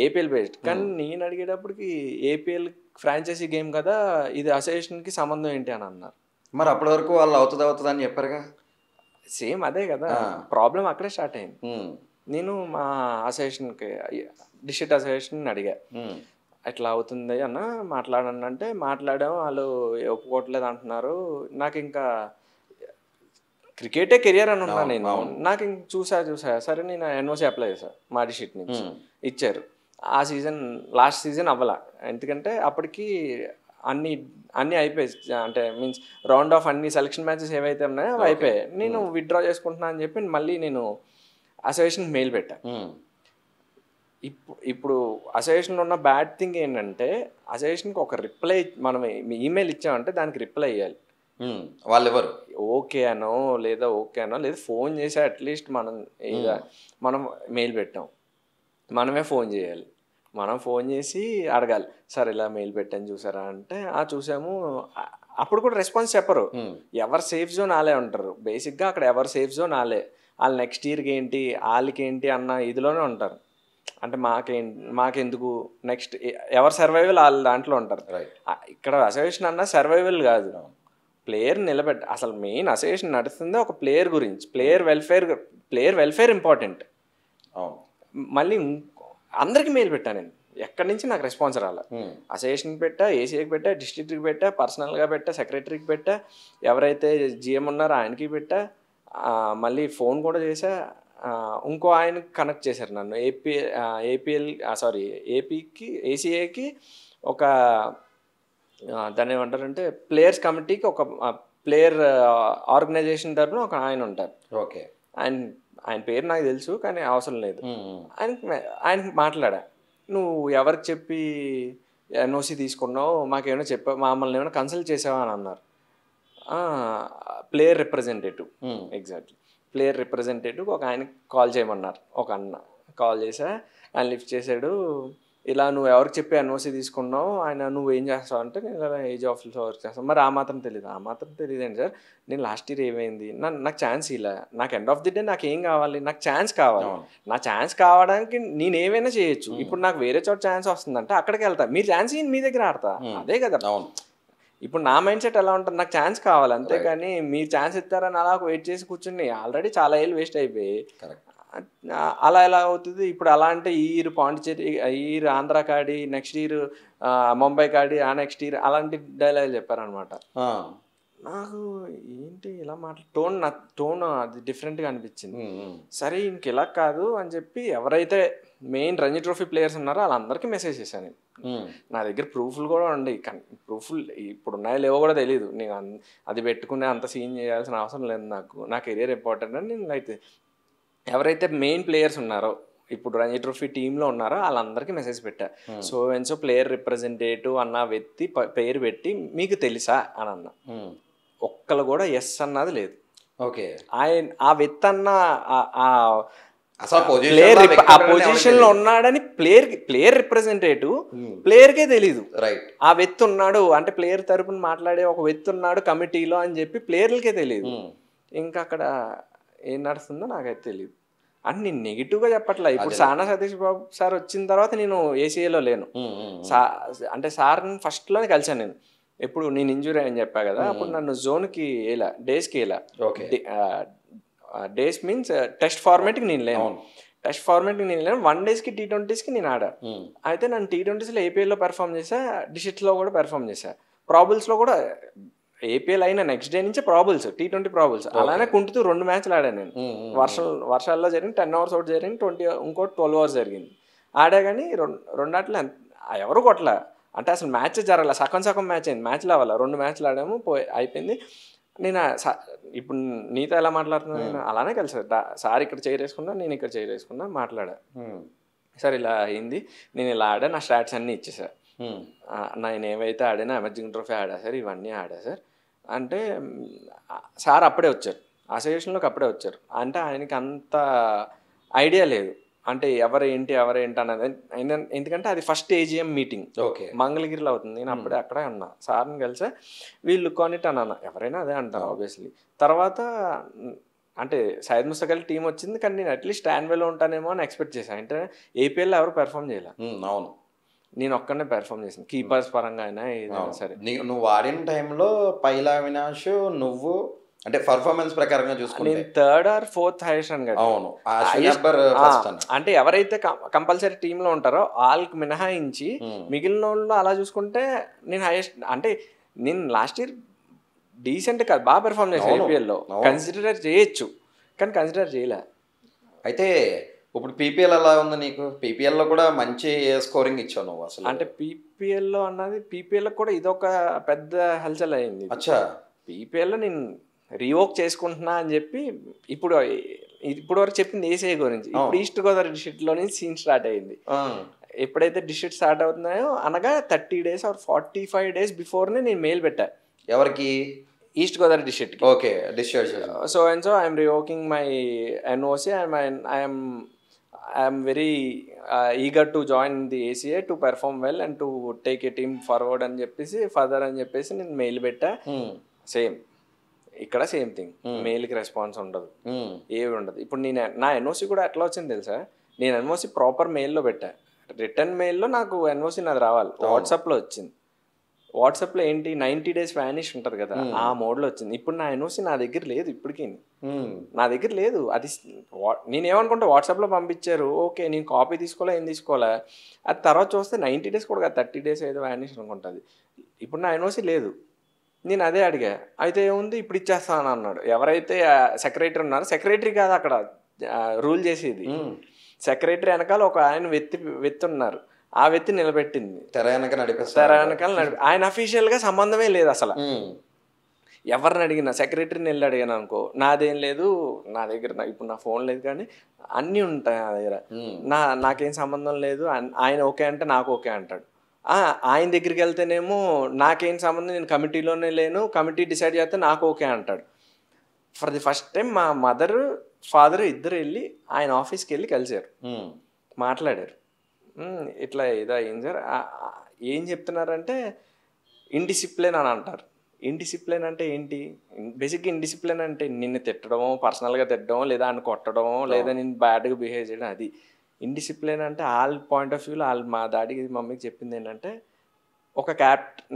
ఏపీఎల్ బేస్డ్. కానీ నేను అడిగేటప్పటికి ఏపీఎల్ ఫ్రాంచైజీ గేమ్ కదా, ఇది అసోసియేషన్కి సంబంధం ఏంటి అని అన్నారు. మరి అప్పటి వరకు వాళ్ళు అవుతుంది అని చెప్పారుగా. సేమ్ అదే కదా ప్రాబ్లం, అక్కడే స్టార్ట్ అయింది. నేను మా అసోసియేషన్కి డిస్ట్రిక్ట్ అసోసియేషన్ అడిగా, ఎట్లా అవుతుంది అన్న మాట్లాడనంటే మాట్లాడాము. వాళ్ళు ఒప్పుకోవట్లేదు అంటున్నారు. నాకు ఇంకా క్రికెటే కెరియర్ అని ఉన్నా నేను. నాకు ఇంక చూసా సరే నేను ఎన్ఓసి అప్లై చేశాను మా డిస్ట్రిక్ట్ నుంచి. ఇచ్చారు. ఆ సీజన్ లాస్ట్ సీజన్ అవ్వాల, ఎందుకంటే అప్పటికి అన్నీ అయిపోయాయి. అంటే మీన్స్ రౌండ్ ఆఫ్ అన్ని సెలక్షన్ మ్యాచెస్ ఏవైతే ఉన్నాయో అవి అయిపోయాయి. నేను విత్డ్రా చేసుకుంటున్నా అని చెప్పి మళ్ళీ నేను అసోసియేషన్కి మెయిల్ పెట్టా. ఇప్పుడు అసోసియేషన్లో ఉన్న బ్యాడ్ థింగ్ ఏంటంటే అసోసియేషన్కి ఒక రిప్లై మనం ఈమెయిల్ ఇచ్చామంటే దానికి రిప్లై ఇవ్వాలి. వాళ్ళు ఎవరు ఓకే అనో లేదా ఫోన్ చేసి అట్లీస్ట్ మనం మెయిల్ పెట్టాం, మనమే ఫోన్ చేయాలి. మనం ఫోన్ చేసి అడగాలి, సార్ ఇలా మెయిల్ పెట్టాను చూసారా అంటే చూసాము. అప్పుడు కూడా రెస్పాన్స్ చెప్పరు. ఎవరు సేఫ్ జోన్ వాళ్ళే ఉంటారు బేసిక్గా. అక్కడ ఎవరు సేఫ్ జోన్ వాళ్ళే. వాళ్ళు నెక్స్ట్ ఇయర్కి ఏంటి వాళ్ళకేంటి అన్న ఇదిలోనే ఉంటారు. అంటే మాకెందుకు నెక్స్ట్ ఎవరు సర్వైవల్ వాళ్ళ దాంట్లో ఉంటారు. ఇక్కడ అసోసియేషన్ అన్న సర్వైవల్ కాదు, ప్లేయర్ అసలు మెయిన్ అసోసియేషన్ నడుస్తుంది ఒక ప్లేయర్ గురించి. Player welfare important. మళ్ళీ అందరికి మెయిల్ పెట్టాను నేను, ఎక్కడి నుంచి నాకు రెస్పాన్స్ రాలే. అసోసియేషన్కి పెట్టా, ఏసీఏకి పెట్టా, డిస్ట్రిక్ట్కి పెట్టా, పర్సనల్గా పెట్టా, సెక్రటరీకి పెట్టా, ఎవరైతే జిఎం ఉన్నారో ఆయనకి పెట్టా, మళ్ళీ ఫోన్ కూడా చేసా. ఇంకో ఆయనకి కనెక్ట్ చేశారు నన్ను. ఏపీకి ఏసీఏకి ఒక దాన్ని ఏమంటారంటే ప్లేయర్స్ కమిటీకి ఒక ప్లేయర్ ఆర్గనైజేషన్ తరఫున ఒక ఆయన ఉంటారు. ఓకే, ఆయన పేరు నాకు తెలుసు కానీ అవసరం లేదు. ఆయనకి మాట్లాడా, నువ్వు ఎవరికి చెప్పి ఎన్ఓసి తీసుకున్నావు, మాకేమైనా మమ్మల్ని ఏమైనా కన్సల్ట్ చేసావా అని అన్నారు. Player representative, exactly player representative ఒక ఆయనకి కాల్ చేయమన్నారు. ఒక అన్న కాల్ చేసా, ఆయన లిఫ్ట్ చేశాడు. ఇలా నువ్వు ఎవరికి చెప్పి ఎన్ఓసి తీసుకున్నావు, ఆయన నువ్వు ఏం చేస్తావు అంటే నేను ఇలా ఏజ్ ఆఫీస్లో వర్క్ చేస్తాను. మరి ఆ మాత్రం తెలియదండి సార్, నేను లాస్ట్ ఇయర్ ఏమైంది, నాకు ఛాన్స్ ఇలా, నాకు ఎండ్ ఆఫ్ ది డే నాకు ఏం కావాలి, నాకు ఛాన్స్ కావాలి. నా ఛాన్స్ కావడానికి నేను ఏమైనా చేయొచ్చు. ఇప్పుడు నాకు వేరే చోట ఛాన్స్ వస్తుందంటే అక్కడికి వెళ్తా, మీరు ఛాన్స్ మీ దగ్గర ఆడతా, అదే కదా. ఇప్పుడు నా మైండ్ సెట్ ఎలా ఉంటుంది, నాకు ఛాన్స్ కావాలి అంతేకాని మీరు ఛాన్స్ ఇస్తారని అలా వెయిట్ చేసి కూర్చుని ఆల్రెడీ చాలా ఏళ్ళు వేస్ట్ అయిపోయి అలా ఎలా అవుతుంది. ఇప్పుడు అలా అంటే ఈ ఇయర్ పాండిచేరి, ఈ ఇయర్ ఆంధ్ర కాడి, నెక్స్ట్ ఇయర్ ముంబై కాడి, నెక్స్ట్ ఇయర్ అలాంటి డైలాగులు చెప్పారనమాట. నాకు ఏంటి ఇలా టోన్ అది డిఫరెంట్గా అనిపించింది. సరే ఇంక ఇలా కాదు అని చెప్పి ఎవరైతే మెయిన్ రంజీ ట్రోఫీ ప్లేయర్స్ ఉన్నారో వాళ్ళందరికీ మెసేజ్ చేశాను. నా దగ్గర ప్రూఫ్లు కూడా ఉండే, కానీ ప్రూఫ్లు ఇప్పుడు ఉన్నాయో లేవో కూడా తెలియదు. నేను అది పెట్టుకునే అంత సీన్ చేయాల్సిన అవసరం లేదు. నా కెరియర్ ఇంపార్టెంట్ అని నేను అయితే ఎవరైతే మెయిన్ ప్లేయర్స్ ఉన్నారో ఇప్పుడు రంజీ ట్రోఫీ టీంలో ఉన్నారో వాళ్ళందరికీ మెసేజ్ పెట్టా. సో ప్లేయర్ రిప్రజెంటేటివ్ అన్న వ్యక్తి పేరు పెట్టి మీకు తెలుసా అని అన్నా. ఒక్కళ్ళు కూడా ఎస్ అన్నది లేదు. ఓకే, ఆ వ్యక్తి అన్న ఆ పొజిషన్ లో ఉన్నాడని ప్లేయర్ రిప్రజెంటేటివ్ ప్లేయర్కే తెలీదు. ఆ వ్యక్తి ఉన్నాడు అంటే ప్లేయర్ తరపున మాట్లాడే ఒక వ్యక్తి ఉన్నాడు కమిటీలో అని చెప్పి ప్లేయర్లకే తెలియదు. ఇంకా అక్కడ ఏం నడుస్తుందో నాకైతే తెలియదు. అంటే నేను నెగిటివ్గా చెప్పట్లే. ఇప్పుడు సానా సతీష్ బాబు సార్ వచ్చిన తర్వాత నేను ఏసీఏలో లేను. అంటే సార్ని ఫస్ట్లోనే కలిసాను నేను. ఎప్పుడు నేను ఇంజూరీ అని చెప్పా కదా, అప్పుడు నన్ను జోన్కి వేలా, డేస్కి వేలా. డేస్ మీన్స్ టెస్ట్ ఫార్మాట్కి నేను లేను. టెస్ట్ ఫార్మాట్కి నేను లేను. 1 days T20s నేను ఆడా. అయితే నన్ను T20sలో ఏపీఎల్లో పెర్ఫామ్ చేసా, డిస్ట్రిక్ట్స్లో కూడా పెర్ఫామ్ చేశా, ప్రాబుల్స్లో కూడా. ఏపీఎల్ అయిన నెక్స్ట్ డే నుంచే ప్రాబుల్స్, T20 ప్రాబుల్స్. అలానే కుంటుతూ 2 matches ఆడాను నేను. వర్షాల్లో జరిగింది 10 hours అవుట్ జరిగింది, ఇంకోటి 12 hours జరిగింది. ఆడా కానీ రెండాట్లో ఎవరు కొట్టలే. అంటే అసలు మ్యాచ్ జరగల, సగం మ్యాచ్ అయింది. మ్యాచ్లు అవ్వాలి, 2 matches ఆడాము, అయిపోయింది. నేను ఇప్పుడు నీతో ఎలా మాట్లాడుతున్నా, నేను అలానే కలిసి సార్ ఇక్కడ చైర్ వేసుకున్నా, నేను ఇక్కడ చైర్ వేసుకున్నా, మాట్లాడా. సార్ ఇలా అయింది, నేను ఇలా ఆడా, నా స్టాట్స్ అన్నీ ఇచ్చేసారు. నేను ఏవైతే ఆడానో ఎమర్జింగ్ ట్రోఫీ ఆడా సార్, ఇవన్నీ ఆడా సార్ అంటే సార్ అప్పుడే వచ్చారు, ఆ సజెషన్లోకి అప్పుడే వచ్చారు. అంటే ఆయనకి అంత ఐడియా లేదు అంటే ఎవరేంటి అన్నది. ఎందుకంటే అది ఫస్ట్ ఏజిఎం మీటింగ్ మంగళగిరిలో అవుతుంది. నేను అప్పుడే అక్కడే ఉన్నా, సార్ని కలిసా, వీళ్ళు కొనిట్ అన్నా, ఎవరైనా అదే అంటారు ఆబ్వియస్లీ. తర్వాత అంటే సయ్యద్ ముస్తక్ అలీ టీం వచ్చింది, కానీ నేను అట్లీస్ట్ స్టాండ్వేలో ఉంటానేమో అని ఎక్స్పెక్ట్ చేశాను. అంటే ఏపీఎల్లో ఎవరు పెర్ఫామ్ చేయలే, అవును, నేను ఒక్కనే పెర్ఫామ్ చేసాను, కీపర్స్ పరంగా అయినా ఏదైనా సరే. నువ్వు ఆడిన టైంలో పైలా అవినాష్ నువ్వు అంటే పర్ఫార్మెన్స్ ప్రకారంగా చూసుకుంటే నేను 3rd or 4th highest run కదా. అవును, అంటే ఎవరైతే కంపల్సరీ టీంలో ఉంటారో వాళ్ళకి మినహాయించి మిగిలిన వాళ్ళు అలా చూసుకుంటే నేను హైయెస్ట్. అంటే నేను లాస్ట్ ఇయర్ డీసెంట్ కాదు, బాగా పెర్ఫామ్ చేశాను ఐపీఎల్లో, కన్సిడర్ చేయొచ్చు, కానీ కన్సిడర్ చేయలే. అయితే ఇప్పుడు పీపీఎల్ ఎలా ఉంది నీకు? పీపీఎల్లో కూడా మంచి స్కోరింగ్ ఇచ్చావు నువ్వు అసలు. అంటే పీపీఎల్లో అన్నది, పీపీఎల్లో కూడా ఇదొక పెద్ద హల్చల్ అయింది. అచ్చా, పీపీఎల్లో నేను రీవోక్ చేసుకుంటున్నా అని చెప్పి ఇప్పుడు వరకు చెప్పింది ఏసీఐ గురించి. ఇప్పుడు ఈస్ట్ గోదావరి డిస్ట్రిక్ట్లో నుంచి సీన్ స్టార్ట్ అయింది. ఎప్పుడైతే డిస్ట్రిక్ట్ స్టార్ట్ అవుతున్నాయో అనగా 30 days or 45 days బిఫోర్నే నేను మెయిల్ పెట్టా. ఎవరికి? East Godavari district. Okay, district. So and so I'm revoking my NOC, I'm very eager to join the ACI to perform well and to take a team forward అని చెప్పేసి further అని చెప్పేసి నేను mail పెట్టా. Same ఇక్కడ same thing, మెయిల్కి response ఉండదు, ఏవి ఉండదు. ఇప్పుడు నా ఎన్ఓసి కూడా ఎట్లా వచ్చింది తెలుసా? నేను ఎన్ఓసి ప్రాపర్ మెయిల్లో పెట్టా, రిటర్న్ మెయిల్లో నాకు ఎన్ఓసి నాది రావాలి, వాట్సాప్లో వచ్చింది. వాట్సాప్లో ఏంటి 90 days వ్యానిష్ ఉంటుంది కదా, ఆ మోడ్లో వచ్చింది. ఇప్పుడు నా ఎన్ఓసి నా దగ్గర లేదు, ఇప్పటికీ నా దగ్గర లేదు. అది నేనేమనుకుంటా, వాట్సాప్లో పంపించారు, ఓకే, నేను కాపీ తీసుకోలే, ఏం తీసుకోలే. అది తర్వాత చూస్తే 90 days కూడా కాదు, 30 days ఏదో వ్యానిష్ అనుకుంటుంది. ఇప్పుడు నా ఎన్ఓసి లేదు. నేను అదే అడిగా, అయితే ఏముంది ఇప్పుడు ఇచ్చేస్తాను అన్నాడు. ఎవరైతే సెక్రటరీ ఉన్నారో, సెక్రటరీ కాదు అక్కడ రూల్ చేసేది, సెక్రటరీ వెనకాల ఒక ఆయన వెత్తి ఉన్నారు, ఆ వ్యక్తి నిలబెట్టింది, తెర వెనకాల ఆయన అఫీషియల్గా సంబంధమే లేదు అసలు. ఎవరిని అడిగినా, సెక్రటరీని వెళ్ళి అడిగాను అనుకో, నాదేం లేదు, నా దగ్గర ఇప్పుడు నా ఫోన్ లేదు, కానీ అన్నీ ఉంటాయి నా దగ్గర, నాకేం సంబంధం లేదు, ఆయన ఓకే అంటే నాకు ఓకే అంటాడు. ఆయన దగ్గరికి వెళ్తేనేమో నాకేం సంబంధం, నేను కమిటీలోనే లేను, కమిటీ డిసైడ్ చేస్తే నాకు ఓకే అంటాడు. ఫర్ ది ఫస్ట్ టైం మా మదర్ ఫాదర్ ఇద్దరు వెళ్ళి ఆయన ఆఫీస్కి వెళ్ళి కలిశారు, మాట్లాడారు. ఇట్లా ఏదో అయింది సార్, ఏం చెప్తున్నారంటే ఇండిసిప్లిన్ అని అంటారు. ఇండిసిప్లిన్ అంటే ఏంటి? బేసిక్గా ఇండిసిప్లిన్ అంటే నిన్ను తిట్టడమో, పర్సనల్గా తిట్టడమో, లేదా ఆయన కొట్టడమో, లేదా నేను బ్యాడ్గా బిహేవ్ చేయడం, అది ఇండిసిప్లిన్ అంటే. వాళ్ళ పాయింట్ ఆఫ్ వ్యూలో వాళ్ళు మా డాడీకి మమ్మీకి చెప్పింది ఏంటంటే, ఒక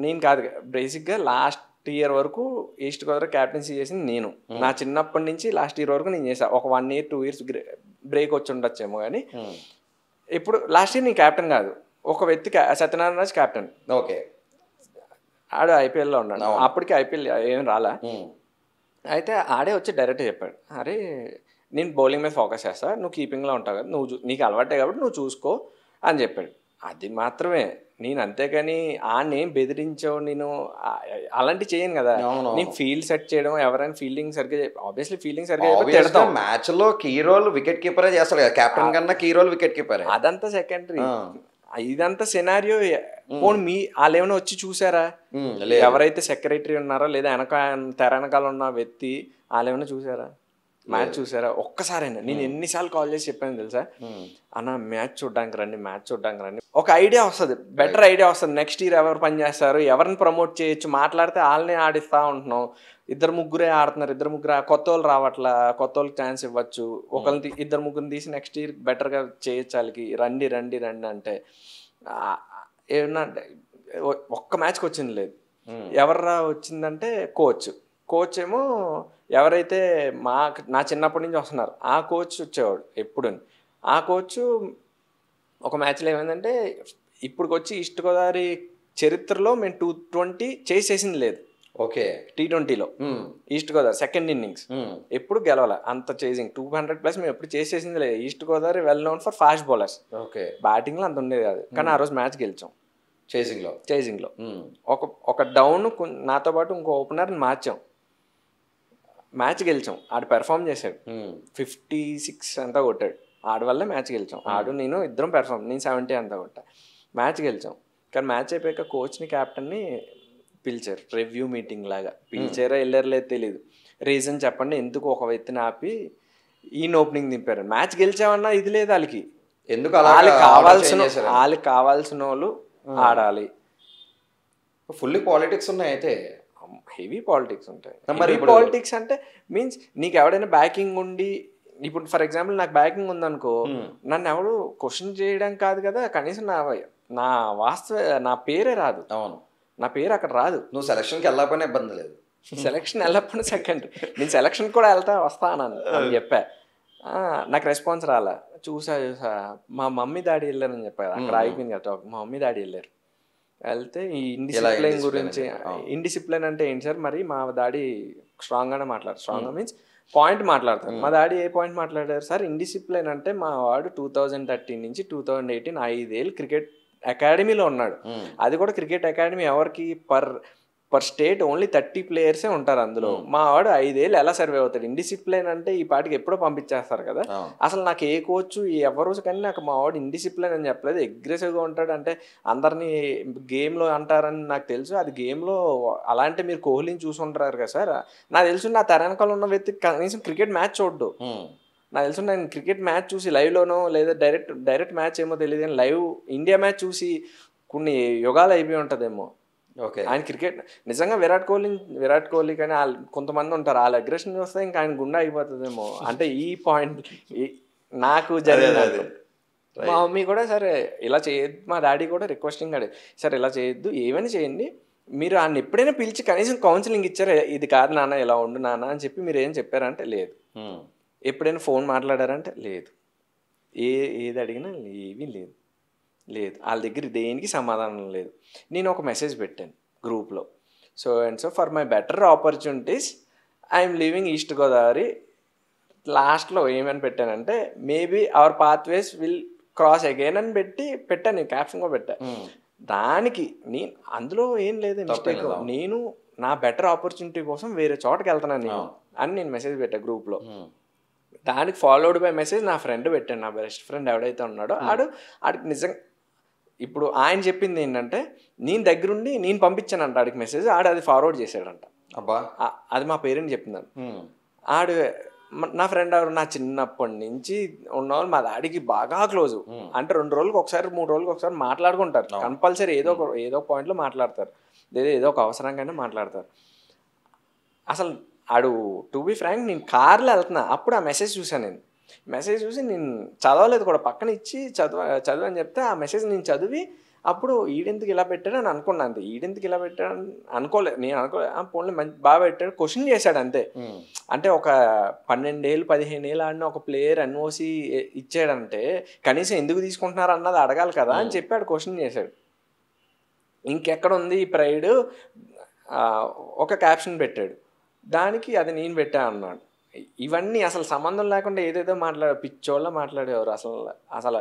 నేను కాదు, బేసిక్గా లాస్ట్ ఇయర్ వరకు ఈస్ట్ గోదావరి క్యాప్టెన్సీ చేసింది నేను. నా చిన్నప్పటి నుంచి లాస్ట్ ఇయర్ వరకు నేను చేశాను. ఒక 1 year 2 years బ్రేక్ వచ్చి ఉండొచ్చేమో, కానీ ఇప్పుడు లాస్ట్ ఇయర్ నేను క్యాప్టెన్ కాదు, ఒక వ్యక్తి సత్యనారాయణ రాజ్ క్యాప్టెన్. ఓకే, ఆడు ఐపీఎల్లో ఉన్నాడు, అప్పటికి ఐపీఎల్ ఏం రాలా. అయితే ఆడే వచ్చి డైరెక్ట్గా చెప్పాడు, అరే నేను బౌలింగ్ మీద ఫోకస్ చేస్తా, నువ్వు కీపింగ్లో ఉంటావు కదా, నీకు అలవాటే కాబట్టి నువ్వు చూసుకో అని చెప్పాడు. అది మాత్రమే నేను, అంతేకాని ఏం బెదిరించావు, నేను అలాంటివి చేయను కదా. నేను ఫీల్డ్ సెట్ చేయడం, ఎవరైనా ఫీల్డింగ్ సరిగ్గా, ఆబ్వియస్లీ ఫీల్డింగ్ సరిగ్గా మ్యాచ్ లో కీ రోల్ వికెట్ కీపరే చేస్తాడు కదా, కెప్టెన్ కన్నా కీ రోల్ వికెట్ కీపర్, అదంతా సెకండరీ. ఇదంతా సినారియో. పోనీ వాళ్ళు ఏమైనా వచ్చి చూసారా? ఎవరైతే సెక్రటరీ ఉన్నారో లేదా తెర వెనకాల ఉన్న వ్యక్తి వాళ్ళు ఏమైనా చూసారా? మ్యాచ్ చూసారా? ఒక్కసారైనా. నేను ఎన్నిసార్లు కాల్ చేసి చెప్పాను తెలుసా, అన్న మ్యాచ్ చూడడానికి రండి. ఒక ఐడియా వస్తుంది, బెటర్ ఐడియా వస్తుంది. నెక్స్ట్ ఇయర్ ఎవరు పని చేస్తారు, ఎవరిని ప్రమోట్ చేయొచ్చు, మాట్లాడితే వాళ్ళనే ఆడిస్తూ ఉంటున్నాం. 2-3 ఆడుతున్నారు, 2-3 కొత్త వాళ్ళు రావట్లా, కొత్త వాళ్ళకి ఛాన్స్ ఇవ్వచ్చు. ఒకరిని 2-3 తీసి నెక్స్ట్ ఇయర్ బెటర్గా చేయొచ్చు, వాళ్ళకి రండి అంటే ఏమన్నా ఒక్క మ్యాచ్కి వచ్చింది లేదు. ఎవర్రా వచ్చిందంటే కోచ్ ఏమో ఎవరైతే నా చిన్నప్పటి నుంచి వస్తున్నారు ఆ కోచ్ వచ్చేవాడు ఎప్పుడు. ఆ కోచ్ ఒక మ్యాచ్లో ఏమైందంటే, ఇప్పటికి వచ్చి ఈస్ట్ గోదావరి చరిత్రలో మేము 220 చేసేసింది లేదు. ఓకే, T20లో ఈస్ట్ గోదావరి సెకండ్ ఇన్నింగ్స్ ఎప్పుడు గెలవాల, అంత చేసింగ్ 200+ మేము ఎప్పుడు చేసేసింది లేదు. East Godavari well known for fast bowlers. Okay, బ్యాటింగ్లో అంత ఉండేది కాదు, కానీ ఆ రోజు మ్యాచ్ గెలిచాం చేసింగ్లో. ఒక డౌన్ నాతో పాటు ఇంకో ఓపెనర్ని మార్చాం, మ్యాచ్ గెలిచాం. ఆడు పెర్ఫామ్ చేశాడు, 56 అంతా కొట్టాడు. ఆడి వల్లే మ్యాచ్ గెలిచాం. ఆడు నేను ఇద్దరం పెర్ఫామ్, నేను 70 అంతా కొట్టా, మ్యాచ్ గెలిచాం. కానీ మ్యాచ్ అయిపోయాక కోచ్ని క్యాప్టెన్ని పిలిచారు రివ్యూ మీటింగ్ లాగా. పిలిచారో వెళ్ళారో లేదు తెలియదు. రీజన్ చెప్పండి ఎందుకు ఒక వ్యక్తిని ఆపి ఈయన ఓపెనింగ్ దింపారు. మ్యాచ్ గెలిచామన్నా ఇది లేదు వాళ్ళకి. ఎందుకు వాళ్ళకి కావాల్సిన వాళ్ళు ఆడాలి. ఫుల్లీ పాలిటిక్స్ ఉన్నాయి అయితే. హెవీ పాలిటిక్స్ ఉంటాయి. పాలిటిక్స్ అంటే మీన్స్ నీకు ఎవడైనా బ్యాకింగ్ ఉండి, ఇప్పుడు ఫర్ ఎగ్జాంపుల్ నాకు బ్యాకింగ్ ఉందనుకో, నన్ను ఎవడు క్వశ్చన్ చేయడం కాదు కదా, కనీసం నా నా పేరే రాదు. అవును, నా పేరు అక్కడ రాదు. నువ్వు సెలక్షన్కి వెళ్ళకపోయినా ఇబ్బంది లేదు. సెలక్షన్ వెళ్ళకపోయినా సెకండ్, నేను సెలక్షన్ కూడా వస్తా అని చెప్పా. నాకు రెస్పాన్స్ రాలా. చూసా మా మమ్మీ డాడీ వెళ్ళారని చెప్పారు. అక్కడ ఆగిపోయింది కదా. మా మమ్మీ డాడీ వెళ్ళారు. వెళ్తే ఈ ఇండిసిప్లైన్ గురించి, ఇండిసిప్లైన్ అంటే ఏంటి సార్, మరి మా డాడీ స్ట్రాంగ్గానే మాట్లాడతారు. స్ట్రాంగ్గా మీన్స్ పాయింట్ మాట్లాడతారు. మా డాడీ ఏ పాయింట్ మాట్లాడారు సార్, ఇండిసిప్లైన్ అంటే మా వాడు 2013 నుంచి 2018 5 ఏళ్ళు క్రికెట్ అకాడమీలో ఉన్నాడు. అది కూడా క్రికెట్ అకాడమీ ఎవరికి పర్ స్టేట్ ఓన్లీ 30 ప్లేయర్సే ఉంటారు అందులో. మా వాడు 5 ఏళ్ళు ఎలా సర్వే అవుతాడు? ఇండిసిప్లైన్ అంటే ఈ పాటికి ఎప్పుడో పంపించేస్తారు కదా. అసలు నాకు ఏ కోచ్ ఎవరు కానీ నాకు మా వాడు ఇండిసిప్లైన్ అని చెప్పలేదు. అగ్రెసివ్గా ఉంటాడు అంటే అందరినీ గేమ్లో అంటారని నాకు తెలుసు. అది గేమ్లో అలా అంటే మీరు కోహ్లీని చూసి ఉంటారు కదా సార్. నాకు తెలుసు నా తెరనకాల ఉన్న వ్యక్తి కనీసం క్రికెట్ మ్యాచ్ చూడ్డు. నాకు తెలుసు నేను క్రికెట్ మ్యాచ్ చూసి లైవ్లోనో లేదా డైరెక్ట్ మ్యాచ్ ఏమో తెలియదు కానీ లైవ్ ఇండియా మ్యాచ్ చూసి కొన్ని యుగాలు అయిపోయి ఉంటుందేమో. ఆయన క్రికెట్ నిజంగా విరాట్ కోహ్లీ కానీ కొంతమంది ఉంటారు, వాళ్ళ అగ్రెషన్ చూస్తే ఇంకా ఆయన గుండె అయిపోతుందేమో. అంటే ఈ పాయింట్ నాకు జరిగింది. మా మమ్మీ కూడా సరే ఇలా చేయొద్దు, మా డాడీ కూడా రిక్వెస్టింగ్ అడిగి సరే ఇలా చేయొద్దు, ఏమైనా చేయండి, మీరు ఆయన ఎప్పుడైనా పిలిచి కనీసం కౌన్సిలింగ్ ఇచ్చారా, ఇది కాదు నాన్న ఇలా ఉండు నాన్న అని చెప్పి మీరు ఏం చెప్పారంటే లేదు. ఎప్పుడైనా ఫోన్ మాట్లాడారంటే లేదు. ఏది అడిగినా ఏమీ లేదు. వాళ్ళ దగ్గర దేనికి సమాధానం లేదు. నేను ఒక మెసేజ్ పెట్టాను గ్రూప్లో, so and so for my better opportunities I'm living east Godavari. లాస్ట్లో ఏమని పెట్టానంటే maybe our pathways will cross again అని పెట్టాను. నేను క్యాప్షన్ కూడా పెట్టా. దానికి నేను అందులో ఏం లేదు మిస్టేక్. నేను నా బెటర్ ఆపర్చునిటీ కోసం వేరే చోటకి వెళ్తున్నాను నేను అని నేను మెసేజ్ పెట్టా గ్రూప్లో. దానికి ఫాలోడ్ బై మెసేజ్ నా ఫ్రెండ్ పెట్టాను, నా బెస్ట్ ఫ్రెండ్ ఎవడైతే ఉన్నాడో ఆడికి నిజంగా ఇప్పుడు ఆయన చెప్పింది ఏంటంటే నేను దగ్గరుండి నేను పంపించానంట ఆడికి మెసేజ్, అది ఫార్వర్డ్ చేశాడంట. అబ్బా, అది మా పేరెంట్ చెప్పిందంట. ఆడు నా ఫ్రెండ్ ఎవరు, నా చిన్నప్పటి నుంచి ఉన్నవాళ్ళు మా డాడీకి బాగా క్లోజ్. అంటే 2 రోజులకు ఒకసారి 3 రోజులకు ఒకసారి మాట్లాడుకుంటారు కంపల్సరీ. ఏదో పాయింట్లో మాట్లాడతారు, ఏదో ఒక అవసరంగానే మాట్లాడతారు. అసలు ఆడు టు బి ఫ్రాంక్ నేను కార్లో వెళ్తున్నా అప్పుడు ఆ మెసేజ్ చూసాను. నేను మెసేజ్ చూసి నేను చదవలేదు కూడా, పక్కన ఇచ్చి చదువు అని చెప్తే ఆ మెసేజ్ నేను చదివి అప్పుడు ఈడెందుకు ఇలా పెట్టాడు అని అనుకున్నాను. అంతే, ఈడెందుకు ఇలా పెట్టాడు అనుకోలేదు నేను. పోన్లే బాగా పెట్టాడు, క్వశ్చన్ చేశాడు అంతే. అంటే ఒక 12 ఏళ్ళు 15 ఏళ్ళు ఆడిన ఒక ప్లేయర్ ఎన్ఓసి ఇచ్చాడంటే కనీసం ఎందుకు తీసుకుంటున్నారు అన్నది అడగాలి కదా అని చెప్పాడు, క్వశ్చన్ చేశాడు. ఇంకెక్కడ ఉంది ఈ ప్రైడ్, ఒక క్యాప్షన్ పెట్టాడు, దానికి అది నేను పెట్టా అన్నాడు. ఇవన్నీ అసలు సంబంధం లేకుండా ఏదేదో పిచ్చోళ్ళ మాట్లాడేవారు. అసలు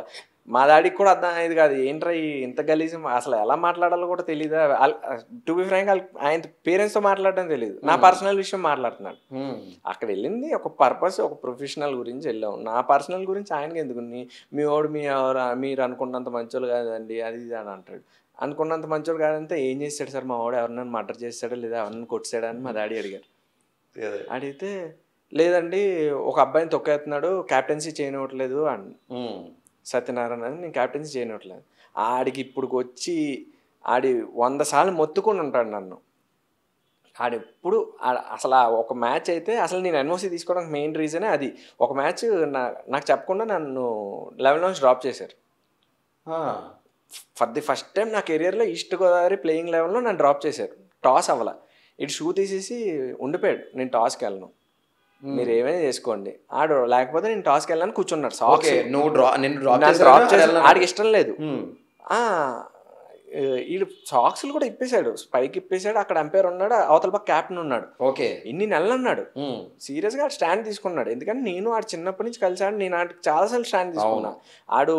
మా డాడీకి కూడా అర్థం అయ్యేది కాదు, ఏంట్రా ఇంత గలీజ్, అసలు ఎలా మాట్లాడాలో కూడా తెలియదా. టు బి ఫ్రాంక్ ఆయన పేరెంట్స్తో మాట్లాడడం తెలియదు, నా పర్సనల్ విషయం మాట్లాడుతున్నాడు. అక్కడ వెళ్ళింది ఒక పర్పస్, ఒక ప్రొఫెషనల్ గురించి వెళ్ళాము. నా పర్సనల్ గురించి ఆయనకి ఎందుకు, మీ వాడు మీరు అనుకున్నంత మంచోళ్ళు కాదండి అది ఇది అని అంటాడు. అనుకున్నంత మంచోడు కాదంటే ఏం చేస్తాడు సార్ మా వాడు, ఎవరినైనా మర్డర్ చేస్తాడా లేదా ఎవరినైనా కొట్టాడా అని మా డాడీ అడిగారు. అడిగితే లేదండి ఒక అబ్బాయిని తొక్కేస్తున్నాడు, క్యాప్టెన్సీ చేయనివ్వట్లేదు అని సత్యనారాయణ అని, నేను క్యాప్టెన్సీ చేయనివ్వట్లేదు. ఆడికి ఇప్పుడు వచ్చి 100 సార్లు మొత్తుకొని ఉంటాడు నన్ను. ఆడెప్పుడు అసలు ఒక మ్యాచ్ అయితే అసలు నేను ఎన్ఓసి తీసుకోవడానికి మెయిన్ రీజనే అది. ఒక మ్యాచ్ నాకు చెప్పకుండా నన్ను 11 నుంచి డ్రాప్ చేశారు. ఫర్ ది ఫస్ట్ టైం నా కెరియర్లో ఈస్ట్ గోదావరి ప్లేయింగ్ లెవెల్లో నన్ను డ్రాప్ చేశారు. టాస్ అవ్వాల, ఇటు షూ తీసేసి ఉండిపోయాడు, నేను టాస్కి వెళ్ళను, మీరు ఏమైనా చేసుకోండి ఆడు, లేకపోతే నేను టాస్కి వెళ్ళాను కూర్చున్నాడు. ఆడికి ఇష్టం లేదు. వీడు సాక్స్లు కూడా ఇప్పేశాడు, స్పైక్ ఇప్పేశాడు. అక్కడ అంపైర్ ఉన్నాడు, అవతల పక్క క్యాప్టెన్ ఉన్నాడు. ఇన్ని నెలలు అన్నాడు సీరియస్గా ఆడు స్టాండ్ తీసుకున్నాడు. ఎందుకంటే నేను ఆడు చిన్నప్పటి నుంచి కలిసాడు, నేను ఆడికి చాలాసార్లు స్టాండ్ తీసుకున్నా. ఆడు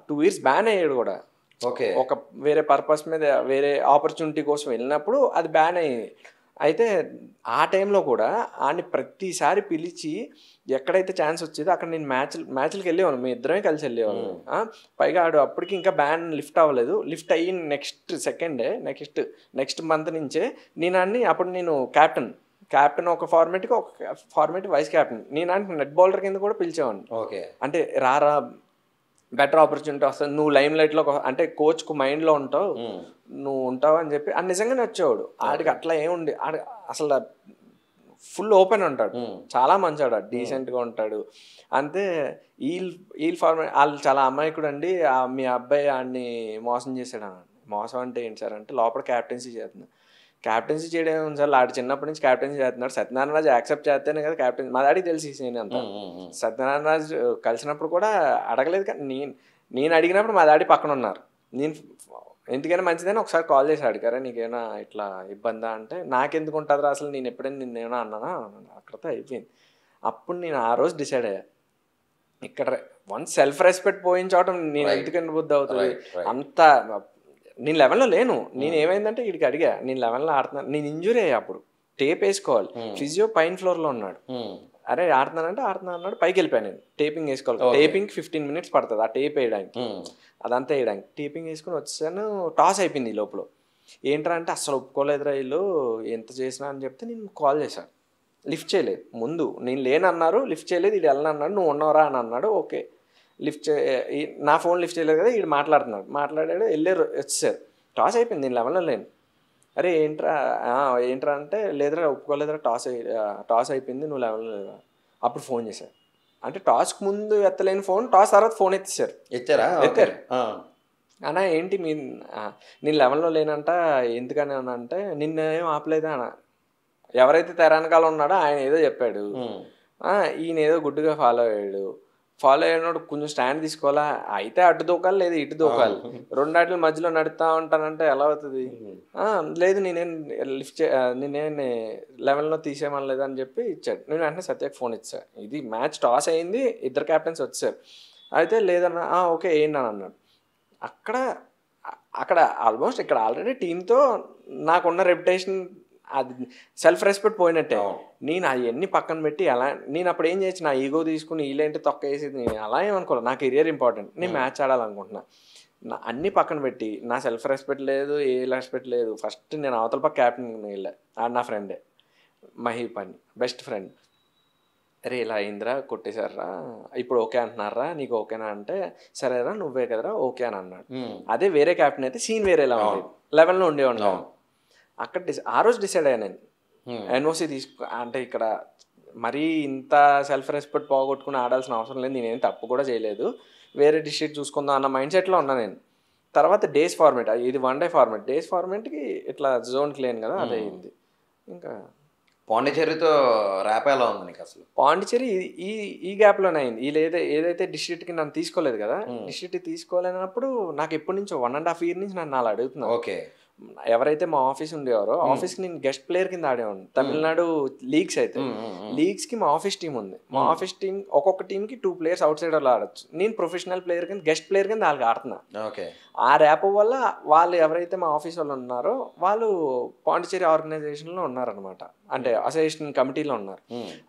2 years బ్యాన్ అయ్యాడు కూడా. ఒక వేరే పర్పస్ మీద వేరే ఆపర్చునిటీ కోసం వెళ్ళినప్పుడు అది బ్యాన్ అయ్యింది. అయితే ఆ టైంలో కూడా ఆడిని ప్రతిసారి పిలిచి ఎక్కడైతే ఛాన్స్ వచ్చేదో అక్కడ నేను మ్యాచ్లకి వెళ్ళేవాళ్ళం, మేము ఇద్దరమే కలిసి వెళ్ళేవాళ్ళం. పైగా ఆడు అప్పటికి ఇంకా బ్యాన్ లిఫ్ట్ అవ్వలేదు. లిఫ్ట్ అయ్యి నెక్స్ట్ మంత్ నుంచే అప్పుడు నేను క్యాప్టెన్ ఒక ఫార్మేట్కి వైస్ క్యాప్టెన్. నేను నెట్ బౌలర్ కింద కూడా పిలిచేవాడిని. ఓకే, అంటే రారా బెటర్ ఆపర్చునిటీ వస్తుంది, నువ్వు లైమ్ లైట్లో అంటే కోచ్కు మైండ్లో ఉంటావు, నువ్వు ఉంటావు అని చెప్పి అది నిజంగానే వచ్చేవాడు. ఆడికి అట్లా ఏముంది, ఆడి అసలు ఫుల్ ఓపెన్ ఉంటాడు, చాలా మంచాడు, డీసెంట్గా ఉంటాడు. అంతే వీళ్ళు ఫార్మేట్ వాళ్ళు చాలా అమాయకుడు అండి, మీ అబ్బాయి ఆడిని మోసం చేశాడు అన్నాడు. మోసం అంటే ఏంటి సార్ అంటే లోపల క్యాప్టెన్సీ చేస్తున్నాడు. క్యాప్టెన్సీ చేయడం ఏముంది సార్, ఆడు చిన్నప్పటి నుంచి క్యాప్టెన్సీ చేస్తున్నాడు, సత్యనారాయణ రాజు యాక్సెప్ట్ చేస్తేనే కదా క్యాప్టెన్సీ. మా డాడీకి తెలిసి నేను అంతా సత్యనారాయణ రాజు కలిసినప్పుడు కూడా అడగలేదు, కానీ నేను అడిగినప్పుడు మా డాడీ పక్కన ఉన్నారు. నేను ఎందుకైనా మంచిదని ఒకసారి కాల్ చేసి అడిగారా నీకేమైనా ఇట్లా ఇబ్బందా అంటే, నాకెందుకు ఉంటుందిరా అసలు, నేను ఎప్పుడైనా నిన్నేమైనా అన్నానా, అక్కడితో అయిపోయింది. అప్పుడు నేను ఆ రోజు డిసైడ్ అయ్యా, ఇక్కడ వన్స్ సెల్ఫ్ రెస్పెక్ట్ పోయిన చోట నేను ఎందుకని బుద్ధి అవుతుంది అంత. నేను 11లో లేను, నేను ఏమైందంటే వీడికి అడిగా, నేను 11లో ఆడుతున్నాను, నేను ఇంజురీ అయ్యా, అప్పుడు టేప్ వేసుకోవాలి, ఫిజియో పైన ఫ్లోర్లో ఉన్నాడు, అరే ఆడుతున్నానంటే ఆడుతున్నా అన్నాడు, పైకి వెళ్ళిపోయాను నేను టేపింగ్ వేసుకోవాలి. టేపింగ్ 15 minutes పడుతుంది ఆ టేప్ వేయడానికి, అదంతా వేయడానికి. టేపింగ్ వేసుకుని వచ్చాను, టాస్ అయిపోయింది ఈ లోపల. ఏంట్రా అంటే అసలు ఒప్పుకోలేదురా వీళ్ళు ఎంత చేసినా అని చెప్తే నేను కాల్ చేశాను, లిఫ్ట్ చేయలేదు. ముందు నేను లేనన్నారు, లిఫ్ట్ చేయలేదు, వీడు వెళ్ళనన్నాడు, నువ్వు ఉన్నావురా అని అన్నాడు. ఓకే నా ఫోన్ లిఫ్ట్ చేయలేదు కదా, వీడు మాట్లాడాడు, వెళ్ళారు, వచ్చేసారు. టాస్ అయిపోయింది, నేను 11లో లేను. అరే ఏంట్రా అంటే లేదురా ఒప్పుకోలేదురా, టాస్ అయిపోయింది, నువ్వు 11లో లేవా. అప్పుడు ఫోన్ చేశారు, అంటే టాస్కి ముందు ఎత్తలేని ఫోన్, టాస్ తర్వాత ఫోన్ ఎత్తారు. అన్నా ఏంటి నేను 11లో లేనంట, ఎందుకని అని అంటే నిన్నేం ఆపలేదా అన్న. ఎవరైతే తెరానకాల ఉన్నాడో ఆయన ఏదో చెప్పాడు, ఈయన ఏదో గుడ్డుగా ఫాలో అయినాడు, కొంచెం స్టాండ్ తీసుకోవాలా, అయితే అటు దూకాలి లేదా ఇటు దూకాలి, రెండాట్ల మధ్యలో నడుస్తూ ఉంటానంటే ఎలా అవుతుంది. లేదు నేనేం నేనేం 11లో తీసేయమనలేదు అని చెప్పి ఇచ్చాడు. నేను వెంటనే సత్యకి ఫోన్ ఇచ్చాను, ఇది మ్యాచ్ టాస్ అయింది, ఇద్దరు క్యాప్టెన్స్ వచ్చారు. అయితే లేదన్నా ఓకే ఏంటి అని అన్నాడు. అక్కడ ఆల్మోస్ట్ ఇక్కడ ఆల్రెడీ టీంతో నాకున్న రెప్యుటేషన్, అది సెల్ఫ్ రెస్పెక్ట్ పోయినట్టే. నేను అవన్నీ పక్కన పెట్టి నేను అప్పుడు ఏం చేయొచ్చు, నా ఈగో తీసుకుని వీళ్ళేంటి తొక్క వేసేది, నేను అలా ఏమనుకోవాలి, నా కెరియర్ ఇంపార్టెంట్, నేను మ్యాచ్ ఆడాలనుకుంటున్నా. అన్నీ పక్కన పెట్టి నా సెల్ఫ్ రెస్పెక్ట్ లేదు, ఏ రెస్పెక్ట్ లేదు, ఫస్ట్ నేను అవతల పక్క క్యాప్టెన్ వెళ్ళా. ఆడు నా ఫ్రెండే, మహీప్ అని, బెస్ట్ ఫ్రెండ్. అరే ఇలా అయిందిరా, కొట్టేశారా, ఇప్పుడు ఓకే అంటున్నారా, నీకు ఓకేనా అంటే సరేరా నువ్వే కదరా ఓకే అని అన్నాడు. అదే వేరే క్యాప్టెన్ అయితే సీన్ వేరేలా ఉండేది, 11లో ఉండేవాడు. అక్కడ ఆ రోజు డిసైడ్ అయ్యా నేను, ఎన్ఓసి అంటే ఇక్కడ మరీ ఇంత సెల్ఫ్ రెస్పెక్ట్ పోగొట్టుకుని ఆడాల్సిన అవసరం లేదు, నేనేం తప్పు కూడా చేయలేదు, వేరే డిస్ట్రిక్ట్ చూసుకుందాం అన్న మైండ్ సెట్లో ఉన్నా నేను. తర్వాత డేస్ ఫార్మేట్, ఇది 1 day ఫార్మేట్, డేస్ ఫార్మేట్కి ఇట్లా జోన్కి లేను కదా, అదే అయింది. ఇంకా పాండిచేరితో ర్యాప్ ఎలా ఉంది నీకు అసలు? పాండిచేరి ఈ గ్యాప్లోనే అయింది. వీళ్ళు ఏదైతే డిస్ట్రిక్ట్కి నన్ను తీసుకోలేదు కదా, డిస్ట్రిక్ట్ తీసుకోలేనప్పుడు నాకు ఎప్పటి నుంచో 1.5 year నుంచి నన్ను అలా అడుగుతున్నాను. ఓకే, ఎవరైతే మా ఆఫీస్ ఉండేవారో ఆఫీస్కి నేను గెస్ట్ ప్లేయర్ కింద ఆడేవాడిని. తమిళనాడు లీగ్స్ అయితే లీగ్స్కి మా ఆఫీస్ టీం ఉంది, మా ఆఫీస్ టీం ఒక్కొక్క టీంకి 2 players అవుట్ సైడ్ వాళ్ళు ఆడచ్చు, నేను ప్రొఫెషనల్ ప్లేయర్ కింద గెస్ట్ ప్లేయర్ కింద వాళ్ళకి ఆడుతున్నా. ఆ ర్యాప్ వల్ల వాళ్ళు ఎవరైతే మా ఆఫీస్ వాళ్ళు ఉన్నారో వాళ్ళు పాండిచేరి ఆర్గనైజేషన్లో ఉన్నారనమాట, అంటే అసోసియేషన్ కమిటీలో ఉన్నారు.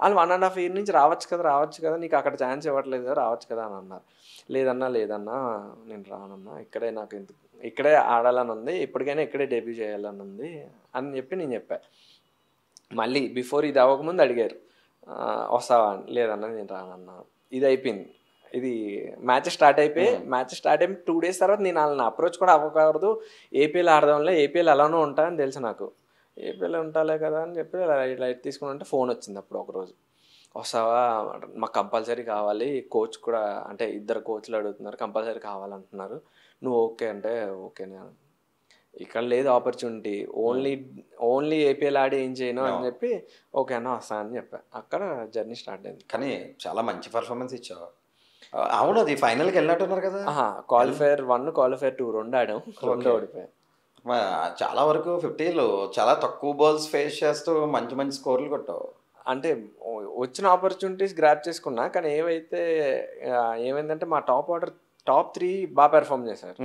వాళ్ళు 1.5 year నుంచి రావచ్చు కదా, నీకు అక్కడ ఛాన్స్ ఇవ్వట్లేదు కదా, రావచ్చు కదా అని అన్నారు. లేదన్నా నేను రానన్నా, ఇక్కడే ఆడాలని ఉంది, ఇప్పటికైనా ఇక్కడే డెబ్యూ చేయాలని ఉంది అని చెప్పి నేను చెప్పాను. మళ్ళీ బిఫోర్ ఇది అవ్వకముందు అడిగారు వస్తావా అని, లేదన్నా నేను రానన్నా. ఇది అయిపోయింది, ఇది మ్యాచ్ స్టార్ట్ అయిపోయి 2 days తర్వాత నేను వాళ్ళని అప్రోచ్ కూడా అవ్వకూడదు, ఏపీఎల్ ఆడదాంలే, ఏపీఎల్ ఎలానో ఉంటా అని తెలుసు నాకు, ఏపీఎల్ ఉంటాలే కదా అని చెప్పి లైట్ తీసుకుని ఉంటే ఫోన్ వచ్చింది అప్పుడు ఒకరోజు, వస్తావా మాకు కంపల్సరీ కావాలి, కోచ్ కూడా అంటే 2 కోచ్లు అడుగుతున్నారు, కంపల్సరీ కావాలంటున్నారు, నువ్వు ఓకే అంటే ఓకేనే, ఇక్కడ లేదు ఆపర్చునిటీ, ఓన్లీ ఏపీఎల్ ఆడి ఏం చేయను అని చెప్పి ఓకే అన్న వస్తా అని చెప్పా. అక్కడ జర్నీ స్టార్ట్ అయింది. కానీ చాలా మంచి పర్ఫార్మెన్స్ ఇచ్చావు. అవును, అది ఫైనల్కి వెళ్ళినట్టున్నారు కదా. Qualifier 1 qualifier 2 2 ఆడాం, 2 ఓడిపోయాం. చాలా వరకు 50లో చాలా తక్కువ బాల్స్ ఫేస్ చేస్తూ మంచి స్కోర్లు కొట్టావు. అంటే వచ్చిన ఆపర్చునిటీస్ గ్రాప్ చేసుకున్నా, కానీ ఏమైందంటే మా టాప్ 3 బాగా పెర్ఫామ్ చేశారు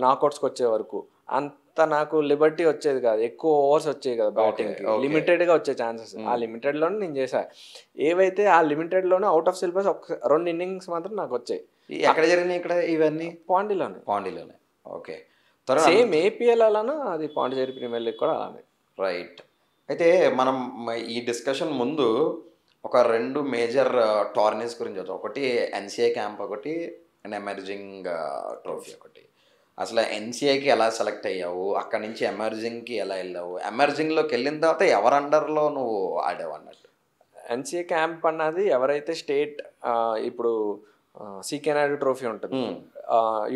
నాకౌట్స్కి వచ్చే వరకు. అంత నాకు లిబర్టీ వచ్చేది కాదు, ఎక్కువ ఓవర్స్ వచ్చేవి కదా బ్యాటింగ్కి, లిమిటెడ్గా వచ్చే ఛాన్సెస్. ఆ లిమిటెడ్లోనే నేను చేశా. ఏవైతే ఆ లిమిటెడ్లోనే అవుట్ ఆఫ్ సిలబస్ 2 innings మాత్రం నాకు వచ్చాయి. ఎక్కడ జరిగినాయి ఇక్కడ ఇవన్నీ? పాండీలోనే. ఓకే. సేమ్ ఏపీఎల్ అలానే అది పాండిచేరి ప్రీమియర్ లీగ్ కూడా అలానే. రైట్. అయితే మనం ఈ డిస్కషన్ ముందు ఒక 2 మేజర్ టోర్నీస్ గురించి వద్దాం. ఒకటి ఎన్సీఏ క్యాంప్, ఒకటి అండ్ ఎమర్జింగ్ ట్రోఫీ ఒకటి. అసలు ఎన్సీఏకి ఎలా సెలెక్ట్ అయ్యావు, అక్కడి నుంచి ఎమర్జింగ్కి ఎలా వెళ్ళావు, ఎమర్జింగ్లోకి వెళ్ళిన తర్వాత ఎవరు అండర్లో నువ్వు ఆడావు అన్నట్టు? ఎన్సీఏ క్యాంప్ అన్నది ఎవరైతే స్టేట్ ఇప్పుడు సీకే నాయుడు ట్రోఫీ ఉంటుంది,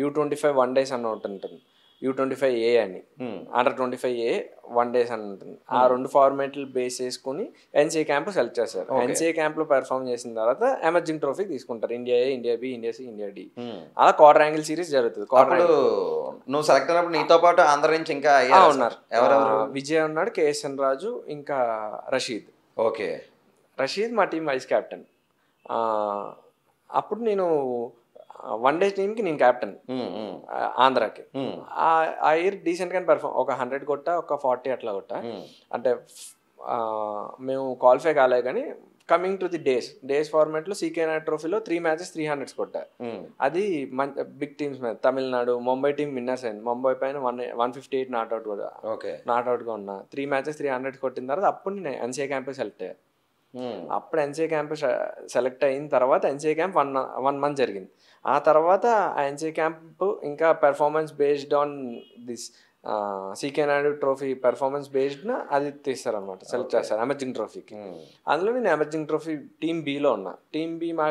U25 1 days అన్న ఉంటుంది, U25A అని, అండర్ 25A 1 days అని ఉంటుంది. ఆ 2 ఫార్మాట్లు బేస్ చేసుకుని ఎన్సీఏ క్యాంప్ సెలెక్ట్ చేస్తారు. ఎన్సీఏ క్యాంప్లో పెర్ఫామ్ చేసిన తర్వాత ఎమర్జింగ్ ట్రోఫీ తీసుకుంటారు. India A, India B, India C, India D, అలా క్వార్టర్ యాంగిల్ సిరీస్ జరుగుతుంది. నువ్వు సెలెక్ట్ అయినప్పుడు నీతో పాటు ఆంధ్ర నుంచి ఇంకా ఉన్నారు. విజయ్ ఉన్నాడు, కేఎస్ఎన్ రాజు, ఇంకా రషీద్. ఓకే. రషీద్ మా టీం వైస్ కెప్టెన్. అప్పుడు నేను 1 day టీమ్కి నేను కెప్టెన్ ఆంధ్రాకి. ఆ ఇయర్ డీసెంట్గానే పెర్ఫామ్, ఒక 100 కొట్టా, ఒక 40 అట్లా కొట్టా. అంటే మేము క్వాలిఫై కాలేదు, కానీ కమింగ్ టు ది డేస్ ఫార్మాట్లో సీకే నాయుడు ట్రోఫీలో 3 matches 300s కొట్టా. అది బిగ్ టీమ్స్ మీద తమిళనాడు, ముంబై టీం విన్నర్స్ అయింది. ముంబై పైన 158 నాట్అవుట్ కూడా, నాట్అవుట్గా ఉన్నా. 3 matches 300 కొట్టిన తర్వాత అప్పుడు నేను ఎన్సీఏ క్యాంపే సెలెక్ట్ అయ్యా. అప్పుడు ఎన్సీఏ క్యాంప్ సెలెక్ట్ అయిన తర్వాత ఎన్సీఏ క్యాంప్ 1 month జరిగింది. ఆ తర్వాత ఆ ఎన్సీఏ క్యాంప్ ఇంకా performance based on this CK Naidu trophy performance based అది తీస్తారనమాట, సెలెక్ట్ చేస్తారు ఎమర్జింగ్ ట్రోఫీకి. అందులో నేను ఎమర్జింగ్ ట్రోఫీ టీమ్ బిలో ఉన్నా. టీమ్ బి మా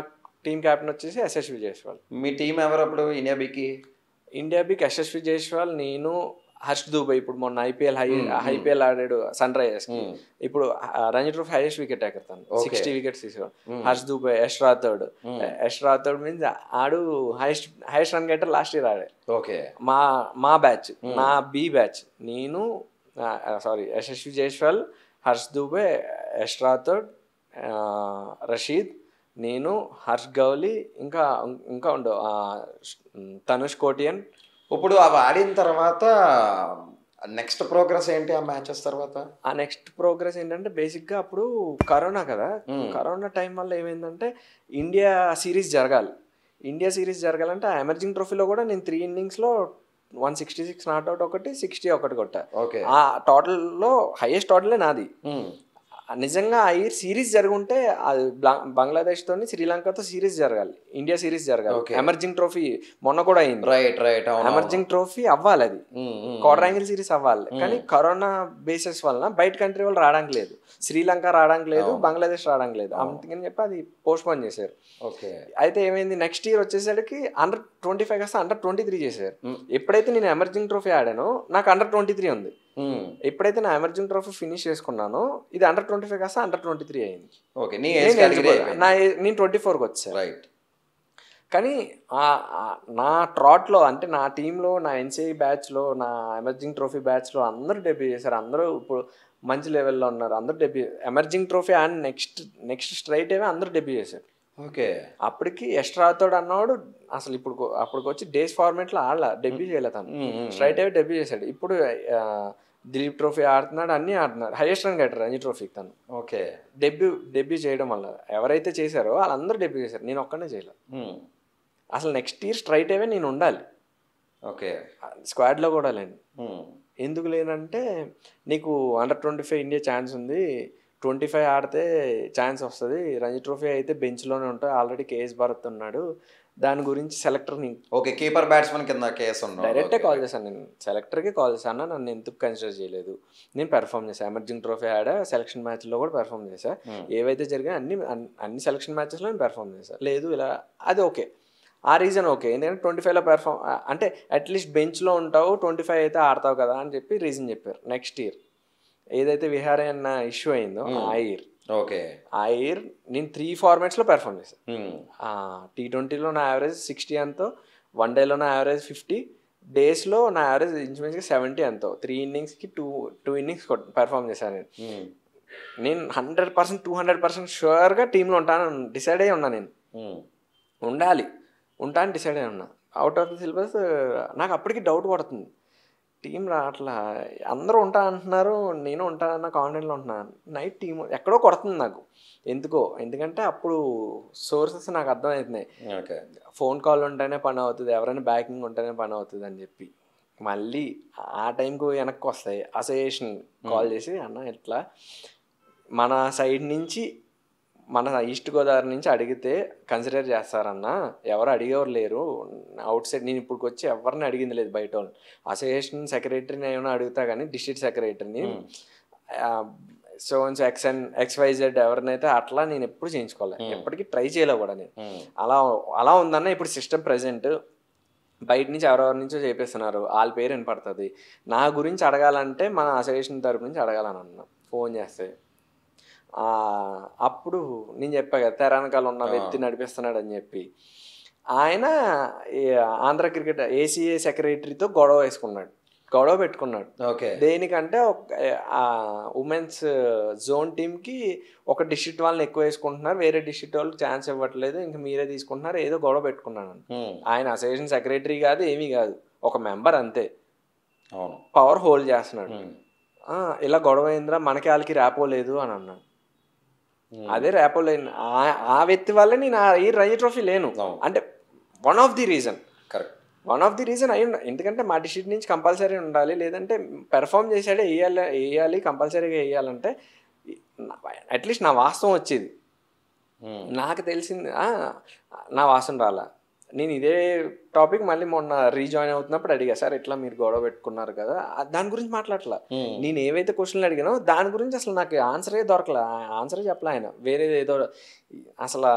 టీమ్ క్యాప్టెన్ వచ్చేసి ఎస్ఎస్వి జైస్వాల్. మీ టీం ఎవరు అప్పుడు ఇండియా బికి? ఎస్ఎస్వి జైస్వాల్, నేను, హర్ష్ దూబే. ఇప్పుడు మొన్న ఐపీఎల్ ఆడాడు సన్ రైజర్స్కి. ఇప్పుడు Ranji trophy highest wicket taker తను, 60 wickets తీసుకోడు. హర్ష్ దూబే, యష్ రాథోడ్ మీన్స్ ఆడు highest run getter last year ఆడే. ఓకే. మా బ్యాచ్, నా బి బ్యాచ్, నేను యశస్వి జైస్వాల్, హర్ష్ దూబే, యష్ రాథోడ్, రషీద్, నేను, హర్ష్ గౌలీ, ఇంకా ఉండు తనుష్ కోటియన్. ఇప్పుడు అవి ఆడిన తర్వాత నెక్స్ట్ ప్రోగ్రెస్ ఏంటి ఆ మ్యాచెస్ తర్వాత? ఆ నెక్స్ట్ ప్రోగ్రెస్ ఏంటంటే బేసిక్గా అప్పుడు కరోనా కదా, కరోనా టైం వల్ల ఏమైందంటే ఇండియా సిరీస్ జరగాలంటే ఆ ఎమర్జింగ్ ట్రోఫీలో కూడా నేను 3 innings 166 నాట్అవుట్ ఒకటి, 60 ఒకటి కొట్టా. ఆ టోటల్లో హైయెస్ట్ టోటలే నాది. నిజంగా ఆ ఇయర్ సిరీస్ జరుగుంటే అది బంగ్లాదేశ్తోని శ్రీలంకతో సిరీస్ జరగాలి, ఇండియా సిరీస్ జరగాలి. ఎమర్జింగ్ ట్రోఫీ మొన్న కూడా అయింది. ఎమర్జింగ్ ట్రోఫీ అవ్వాలి, అది క్వార్టర్ యాంగిల్ సిరీస్ అవ్వాలి. కానీ కరోనా బేసెస్ వలన బయట కంట్రీ వాళ్ళు రావడానికి లేదు, శ్రీలంక రావడానికి లేదు, బంగ్లాదేశ్ రావడానికి లేదు. అందుకని చెప్పి అది పోస్ట్ పోన్ చేశారు. అయితే ఏమైంది, నెక్స్ట్ ఇయర్ వచ్చేసరికి అండర్ 25 కాస్త అండర్ 23 చేశారు. ఎప్పుడైతే నేను ఎమర్జింగ్ ట్రోఫీ ఆడానో నాకు అండర్ 23 ఉంది. ఎప్పుడైతే నా ఎమర్జింగ్ ట్రోఫీ ఫినిష్ చేసుకున్నానో ఇది అండర్ 25 కాస్త అండర్ 23 అయింది. నేను 24కి వచ్చాను. కానీ నా ట్రాట్లో, అంటే నా టీంలో, నా ఎన్సీఐ బ్యాచ్లో, నా ఎమర్జింగ్ ట్రోఫీ బ్యాచ్లో అందరూ డెబ్యూ చేశారు. అందరూ ఇప్పుడు మంచి లెవెల్లో ఉన్నారు. అందరూ debut emerging trophy and next straight away అందరూ డెబ్యూ చేశారు. అప్పటికి యష్ రాథోడ్ అన్నవాడు అసలు అప్పటికి వచ్చి డేస్ ఫార్మాట్లో ఆడలా, డెబ్యూ చేయలేదు తను, స్ట్రైట్ అవే డెబ్యూ చేశాడు. ఇప్పుడు దిలీప్ ట్రోఫీ ఆడుతున్నాడు, అన్నీ ఆడుతున్నాడు, హైయెస్ట్ రన్ గెటర్ రంజీ ట్రోఫీకి తను. డెబ్యూ చేయడం వల్ల ఎవరైతే చేశారో వాళ్ళందరూ డెబ్యూ చేశారు, నేను ఒక్కనే చేయలేదు. అసలు నెక్స్ట్ ఇయర్ స్ట్రైట్ అవే నేను ఉండాలి స్క్వాడ్లో కూడా లేను. ఎందుకు లేనంటే నీకు అండర్ 25 ఇండియా ఛాన్స్ ఉంది, 25 ఆడితే ఛాన్స్ వస్తుంది, రంజీ ట్రోఫీ అయితే బెంచ్లోనే ఉంటాయి, ఆల్రెడీ కేఎస్ భారత్ ఉన్నాడు, దాని గురించి సెలెక్టర్ని కీపర్ బ్యాట్స్మెన్ కింద కేఎస్ డైరెక్టే కాల్ చేశాను. నేను సెలెక్టర్కి కాల్ చేశాను, నన్ను ఎందుకు కన్సిడర్ చేయలేదు. నేను పెర్ఫామ్ చేశాను, ఎమర్జింగ్ ట్రోఫీ ఆడా, సెలక్షన్ మ్యాచ్లో కూడా పెర్ఫామ్ చేశాను. ఏవైతే జరిగాయో అన్ని సెలక్షన్ మ్యాచెస్లో నేను పెర్ఫామ్ చేశాను. లేదు ఇలా అది ఓకే, ఆ రీజన్ ఓకే. ఎందుకంటే 25లో పెర్ఫామ్ అంటే అట్లీస్ట్ బెంచ్లో ఉంటావు, 25 అయితే ఆడతావు కదా అని చెప్పి రీజన్ చెప్పారు. నెక్స్ట్ ఇయర్ ఏదైతే విహారీ అన్న ఇష్యూ అయిందో ఆ ఇయర్ నేను 3 ఫార్మాట్స్లో పెర్ఫామ్ చేశాను. T20లో నా యావరేజ్ 60 ఎంతో, 1 dayలో నా యావరేజ్ 50, డేస్లో నా యావరేజ్ ఇంచుమించుగా 70 ఎంతో. 3 innings-కి 2 innings పెర్ఫామ్ చేశాను. నేను 100% 200% షూర్గా టీంలో ఉంటాను డిసైడ్ అయ్యి ఉన్నా. నేను ఉంటాను డిసైడ్ అయ్యి ఉన్నా. అవుట్ ఆఫ్ ది సిలబస్ నాకు అప్పటికి డౌట్ పడుతుంది, టీం రావట్లా, అందరూ ఉంటా అంటున్నారు, నేను ఉంటానన్న కాన్ఫిడెంట్లో ఉంటున్నాను. నైట్ టీం ఎక్కడో కొడుతుంది నాకు ఎందుకో. ఎందుకంటే అప్పుడు సోర్సెస్ నాకు అర్థమవుతున్నాయి, ఓకే. ఫోన్ కాల్ ఉంటేనే పని అవుతుంది, ఎవరైనా బ్యాకింగ్ ఉంటేనే పని అవుతుంది అని చెప్పి. మళ్ళీ ఆ టైంకు వెనక్కి వస్తాయి, అసోసియేషన్ కాల్ చేసి అన్న ఇట్లా మన సైడ్ నుంచి మన ఈస్ట్ గోదావరి నుంచి అడిగితే కన్సిడర్ చేస్తారన్న, ఎవరు అడిగేవారు లేరు అవుట్ సైడ్. నేను ఇప్పుడు వచ్చి ఎవరిని అడిగింది లేదు బయట వాళ్ళు. అసోసియేషన్ సెక్రటరీని ఏమైనా అడుగుతా కానీ డిస్ట్రిక్ట్ సెక్రటరీని సో XYZ ఎవరినైతే అట్లా నేను ఎప్పుడు చేయించుకోవాలి, ఎప్పటికీ ట్రై చేయలే కూడా నేను. అలా ఉందన్న ఇప్పుడు సిస్టమ్ ప్రజెంట్. బయట నుంచి ఎవరెవరి నుంచో చేపిస్తున్నారు, వాళ్ళ పేరు వినపడుతుంది. నా గురించి అడగాలంటే మన అసోసియేషన్ తరపు నుంచి అడగాలని అన్నా ఫోన్ చేస్తే. అప్పుడు నేను చెప్పా కదా తెరానకాలు ఉన్న వ్యక్తి నడిపిస్తున్నాడు అని చెప్పి. ఆయన ఆంధ్ర క్రికెట్ ACA సెక్రటరీతో గొడవ పెట్టుకున్నాడు. దేనికంటే ఉమెన్స్ జోన్ టీంకి ఒక డిస్ట్రిక్ట్ వాళ్ళని ఎక్కువ వేసుకుంటున్నారు, వేరే డిస్ట్రిక్ట్ వాళ్ళకి ఛాన్స్ ఇవ్వట్లేదు, ఇంక మీరే తీసుకుంటున్నారు, ఏదో గొడవ పెట్టుకున్నాను. ఆయన అసోసియేషన్ సెక్రటరీ కాదు, ఏమీ కాదు, ఒక మెంబర్ అంతే, పవర్ హోల్డ్ చేస్తున్నాడు. ఇలా గొడవ అయిందిరా, మనకి వాళ్ళకి ర్యాపో లేదు అని అన్నాడు. అదే ర్యాపో లేని ఆ వ్యక్తి వల్లే నేను ఈ రంజీ ట్రోఫీ లేను. అంటే వన్ ఆఫ్ ది రీజన్ అయ్యి, ఎందుకంటే మా డిస్ట్రిక్ట్ నుంచి కంపల్సరీ ఉండాలి, లేదంటే పెర్ఫామ్ చేసాడే వేయాలి కంపల్సరీగా వేయాలంటే అట్లీస్ట్ నా వాస్తవం వచ్చేది. నాకు తెలిసింది నా వాస్తవం రాలా. నేను ఇదే టాపిక్ మళ్ళీ మొన్న రీజాయిన్ అవుతున్నప్పుడు అడిగా, సార్ ఇట్లా మీరు గొడవ పెట్టుకున్నారు కదా, దాని గురించి మాట్లాడలా. నేను ఏవైతే క్వశ్చన్లు అడిగానో దాని గురించి అసలు నాకు ఆన్సరే దొరకలే, ఆన్సరే చెప్పలే ఆయన. వేరేది ఏదో అసలు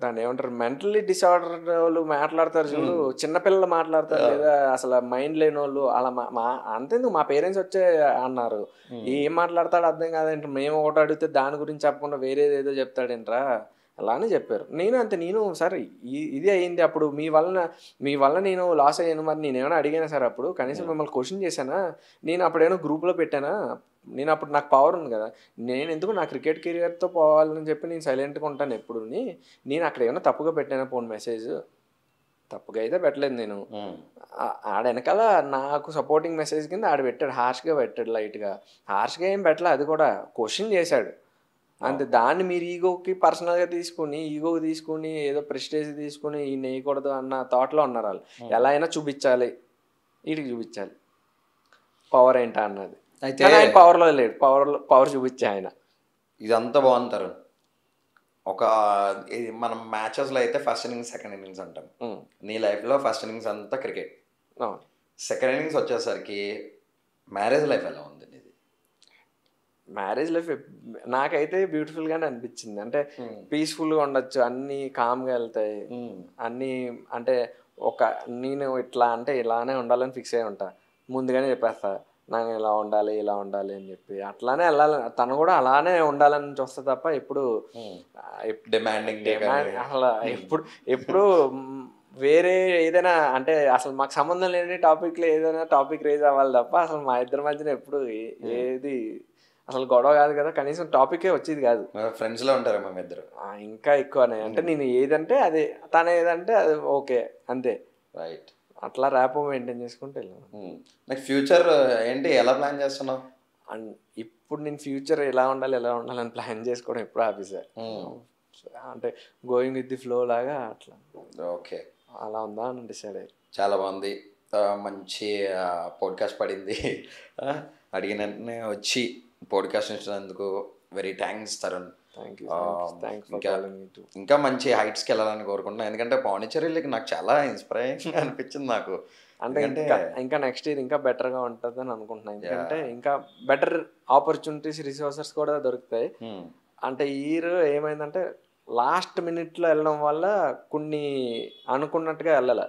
దాన్ని ఏమంటారు, మెంటల్లీ డిసార్డర్ వాళ్ళు మాట్లాడతారు చూడు, చిన్నపిల్లలు మాట్లాడతారు, లేదా అసలు మైండ్ లేని వాళ్ళు అలా అంతేందుకు మా పేరెంట్స్ వచ్చే అన్నారు, ఏం మాట్లాడతాడు అర్థం కాదంటే, మేము ఒకటి అడిగితే దాని గురించి చెప్పకుండా వేరేది ఏదో చెప్తాడేంట్రా, అలానే చెప్పారు. నేను సరే ఇది అయింది, అప్పుడు మీ వల్ల నేను లాస్ అయ్యాను, మరి నేనేమైనా అడిగానా సార్ అప్పుడు, కనీసం మిమ్మల్ని క్వశ్చన్ చేశానా, నేను అప్పుడేమో గ్రూప్లో పెట్టానా, నేను అప్పుడు నాకు పవర్ ఉంది కదా, నేను ఎందుకు నా క్రికెట్ కెరియర్తో పోవాలని చెప్పి నేను సైలెంట్గా ఉంటాను ఎప్పుడు. నేను అక్కడ ఏమైనా తప్పుగా పెట్టానా ఫోన్ మెసేజ్, తప్పుగా అయితే పెట్టలేదు నేను. ఆడ వెనకాల నాకు సపోర్టింగ్ మెసేజ్ కింద ఆడ పెట్టాడు, హార్ష్గా పెట్టాడు, లైట్గా హార్ష్గా ఏం పెట్టలే, అది కూడా క్వశ్చన్ చేశాడు అంతే. దాన్ని మీరు పర్సనల్గా తీసుకుని ఏదో ప్రెస్టేజ్ తీసుకుని ఈ వేయకూడదు అన్న థాట్లో ఉన్నారు వాళ్ళు. ఎలా అయినా చూపించాలి, వీటికి చూపించాలి పవర్ ఏంటా అన్నది. ఆయన పవర్లో లేడు, పవర్ చూపించే ఆయన. ఇదంతా బాగుంటారు. మనం మ్యాచెస్లో అయితే ఫస్ట్ ఇన్నింగ్స్ సెకండ్ ఇన్నింగ్స్ అంటాం. నీ లైఫ్లో ఫస్ట్ ఇన్నింగ్స్ అంతా క్రికెట్, సెకండ్ ఇన్నింగ్స్ వచ్చేసరికి మ్యారేజ్ లైఫ్ ఎలా ఉంది? మ్యారేజ్ లైఫ్ నాకైతే బ్యూటిఫుల్గానే అనిపించింది. అంటే పీస్ఫుల్గా ఉండొచ్చు, అన్నీ కామ్గా వెళ్తాయి అన్నీ. అంటే నేను ఇట్లా అంటే ఇలానే ఉండాలని ఫిక్స్ అయ్యి ఉంటా, ముందుగానే చెప్పేస్తా నాకు ఇలా ఉండాలి అని చెప్పి, అట్లానే వెళ్ళాలి. తను కూడా అలానే ఉండాలని చూస్తా తప్ప ఎప్పుడు డిమాండింగ్ అసలు ఎప్పుడు వేరే ఏదైనా అంటే అసలు మాకు సంబంధం లేని టాపిక్లో ఏదైనా టాపిక్ రేజ్ అవ్వాలి తప్ప అసలు మా ఇద్దరి మధ్యన ఎప్పుడు ఏది అసలు గొడవ కాదు కదా, కనీసం టాపికే వచ్చేది కాదు. ఫ్రెండ్స్లో ఉంటారు మా ఇద్దరు, ఇంకా ఎక్కువనే. అంటే నేను ఏదంటే అదే, తను ఏదంటే అది ఓకే అంతే, రైట్. అట్లా ర్యాపో మెయింటైన్ చేసుకుంటే నాకు ఫ్యూచర్ ఏంటి, ఎలా ప్లాన్ చేస్తున్నావు? అండ్ ఇప్పుడు నేను ఫ్యూచర్ ఎలా ఉండాలని ప్లాన్ చేసుకోవడం ఎప్పుడు ఆఫీసే, అంటే గోయింగ్ విత్ ది ఫ్లో లాగా అట్లా. ఓకే, అలా ఉందా అని డిసైడ్ అయ్యి. చాలా బాగుంది, మంచి పాడ్కాస్ట్ పడింది. అడిగిన వెంటనే వచ్చి పాడ్కాస్ట్ ఇచ్చినందుకు వెరీ థ్యాంక్స్ తరుణ్. ఇంకా మంచి హైట్స్కి వెళ్ళాలని కోరుకుంటున్నాను, ఎందుకంటే పాండిచ్చేరికి నాకు చాలా ఇన్స్పైరింగ్ అనిపించింది నాకు. అంటే ఇంకా నెక్స్ట్ ఇయర్ ఇంకా బెటర్గా ఉంటుంది అని అనుకుంటున్నాను, ఎందుకంటే ఇంకా బెటర్ ఆపర్చునిటీస్ రిసోర్సెస్ కూడా దొరుకుతాయి. అంటే ఈ ఇయర్ ఏమైందంటే లాస్ట్ మినిట్లో వెళ్ళడం వల్ల కొన్ని అనుకున్నట్టుగా వెళ్ళాలి.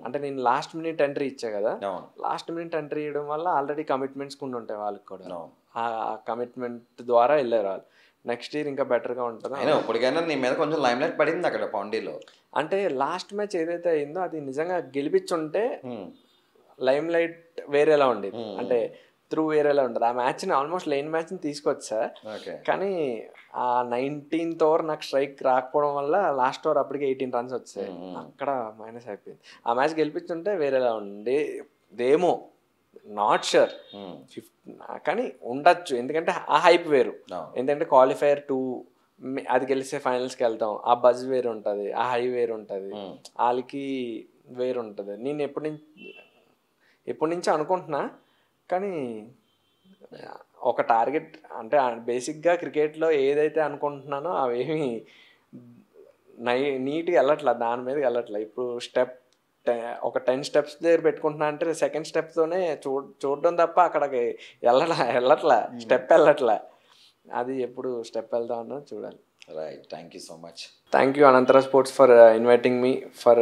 అంటే నేను లాస్ట్ మినిట్ ఎంట్రీ ఇచ్చా కదా, లాస్ట్ మినిట్ ఎంట్రీ ఇవ్వడం వల్ల ఆల్రెడీ కమిట్మెంట్స్ కొన్ని ఉంటాయి వాళ్ళకి కూడా, ఆ కమిట్మెంట్ ద్వారా వెళ్ళారు వాళ్ళు. నెక్స్ట్ ఇయర్ ఇంకా బెటర్గా ఉంటుంది. ఇప్పటికైనా నీ మీద కొంచెం లైమ్ లైట్ పడింది అక్కడ పాండీలో. అంటే లాస్ట్ మ్యాచ్ ఏదైతే అయిందో అది నిజంగా గెలిపించుంటే లైమ్ లైట్ వేరేలా ఉండేది, అంటే త్రూ వేరేలా ఉంటుంది. ఆ మ్యాచ్ని ఆల్మోస్ట్ లేని మ్యాచ్ని తీసుకొచ్చా, కానీ ఆ 19th ఓవర్ నాకు స్ట్రైక్ రాకపోవడం వల్ల లాస్ట్ ఓవర్ అప్పటికే 18 runs వచ్చాయి, అక్కడ మైనస్ అయిపోయింది. ఆ మ్యాచ్ గెలిపించుంటే వేరేలా ఉండి దేమో నాట్ షూర్ కానీ ఉండొచ్చు, ఎందుకంటే ఆ హైప్ వేరు. ఎందుకంటే క్వాలిఫైయర్ 2 అది గెలిస్తే ఫైనల్స్కి వెళ్తాం, ఆ బజ్ వేరు ఉంటుంది, ఆ హై వేరు ఉంటుంది, వాళ్ళకి వేరు ఉంటుంది. నేను ఎప్పటి నుంచో అనుకుంటున్నా, కానీ ఒక టార్గెట్ అంటే బేసిక్గా క్రికెట్లో ఏదైతే అనుకుంటున్నానో అవేమి నీట్గా వెళ్ళట్లా, దాని మీదకి వెళ్ళట్లా. ఇప్పుడు ఒక 10 స్టెప్స్ దగ్గర పెట్టుకుంటున్నా అంటే సెకండ్ స్టెప్తోనే చూడడం తప్ప అక్కడికి వెళ్ళట్లా, స్టెప్ వెళ్ళట్లా. అది ఎప్పుడు స్టెప్ వెళ్దాం అన్నది చూడాలి. Right, thank you so much. Thank you Anantara Sports for inviting me for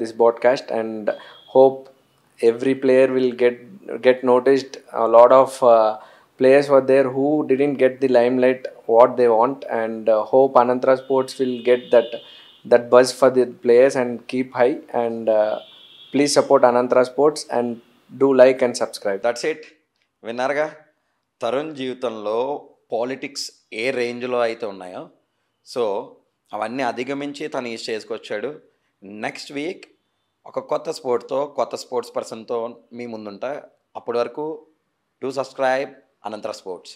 this broadcast, and hope every player will get noticed. A lot of players were there who didn't get the limelight what they want, and hope Anantara Sports will get that buzz for the players and keep high, and please support Anantara Sports and do like and subscribe. That's it. విన్నారుగా, తరుణ్ జీవితంలో politics ఏ రేంజ్లో అయితే ఉన్నాయో, so అవన్నీ అధిగమించి తను ఈ స్టేజ్కి వచ్చాడు. నెక్స్ట్ వీక్ ఒక కొత్త స్పోర్ట్తో, కొత్త స్పోర్ట్స్ పర్సన్తో మీ ముందుంటా. అప్పటి వరకు డూ సబ్స్క్రైబ్ అనంతర స్పోర్ట్స్.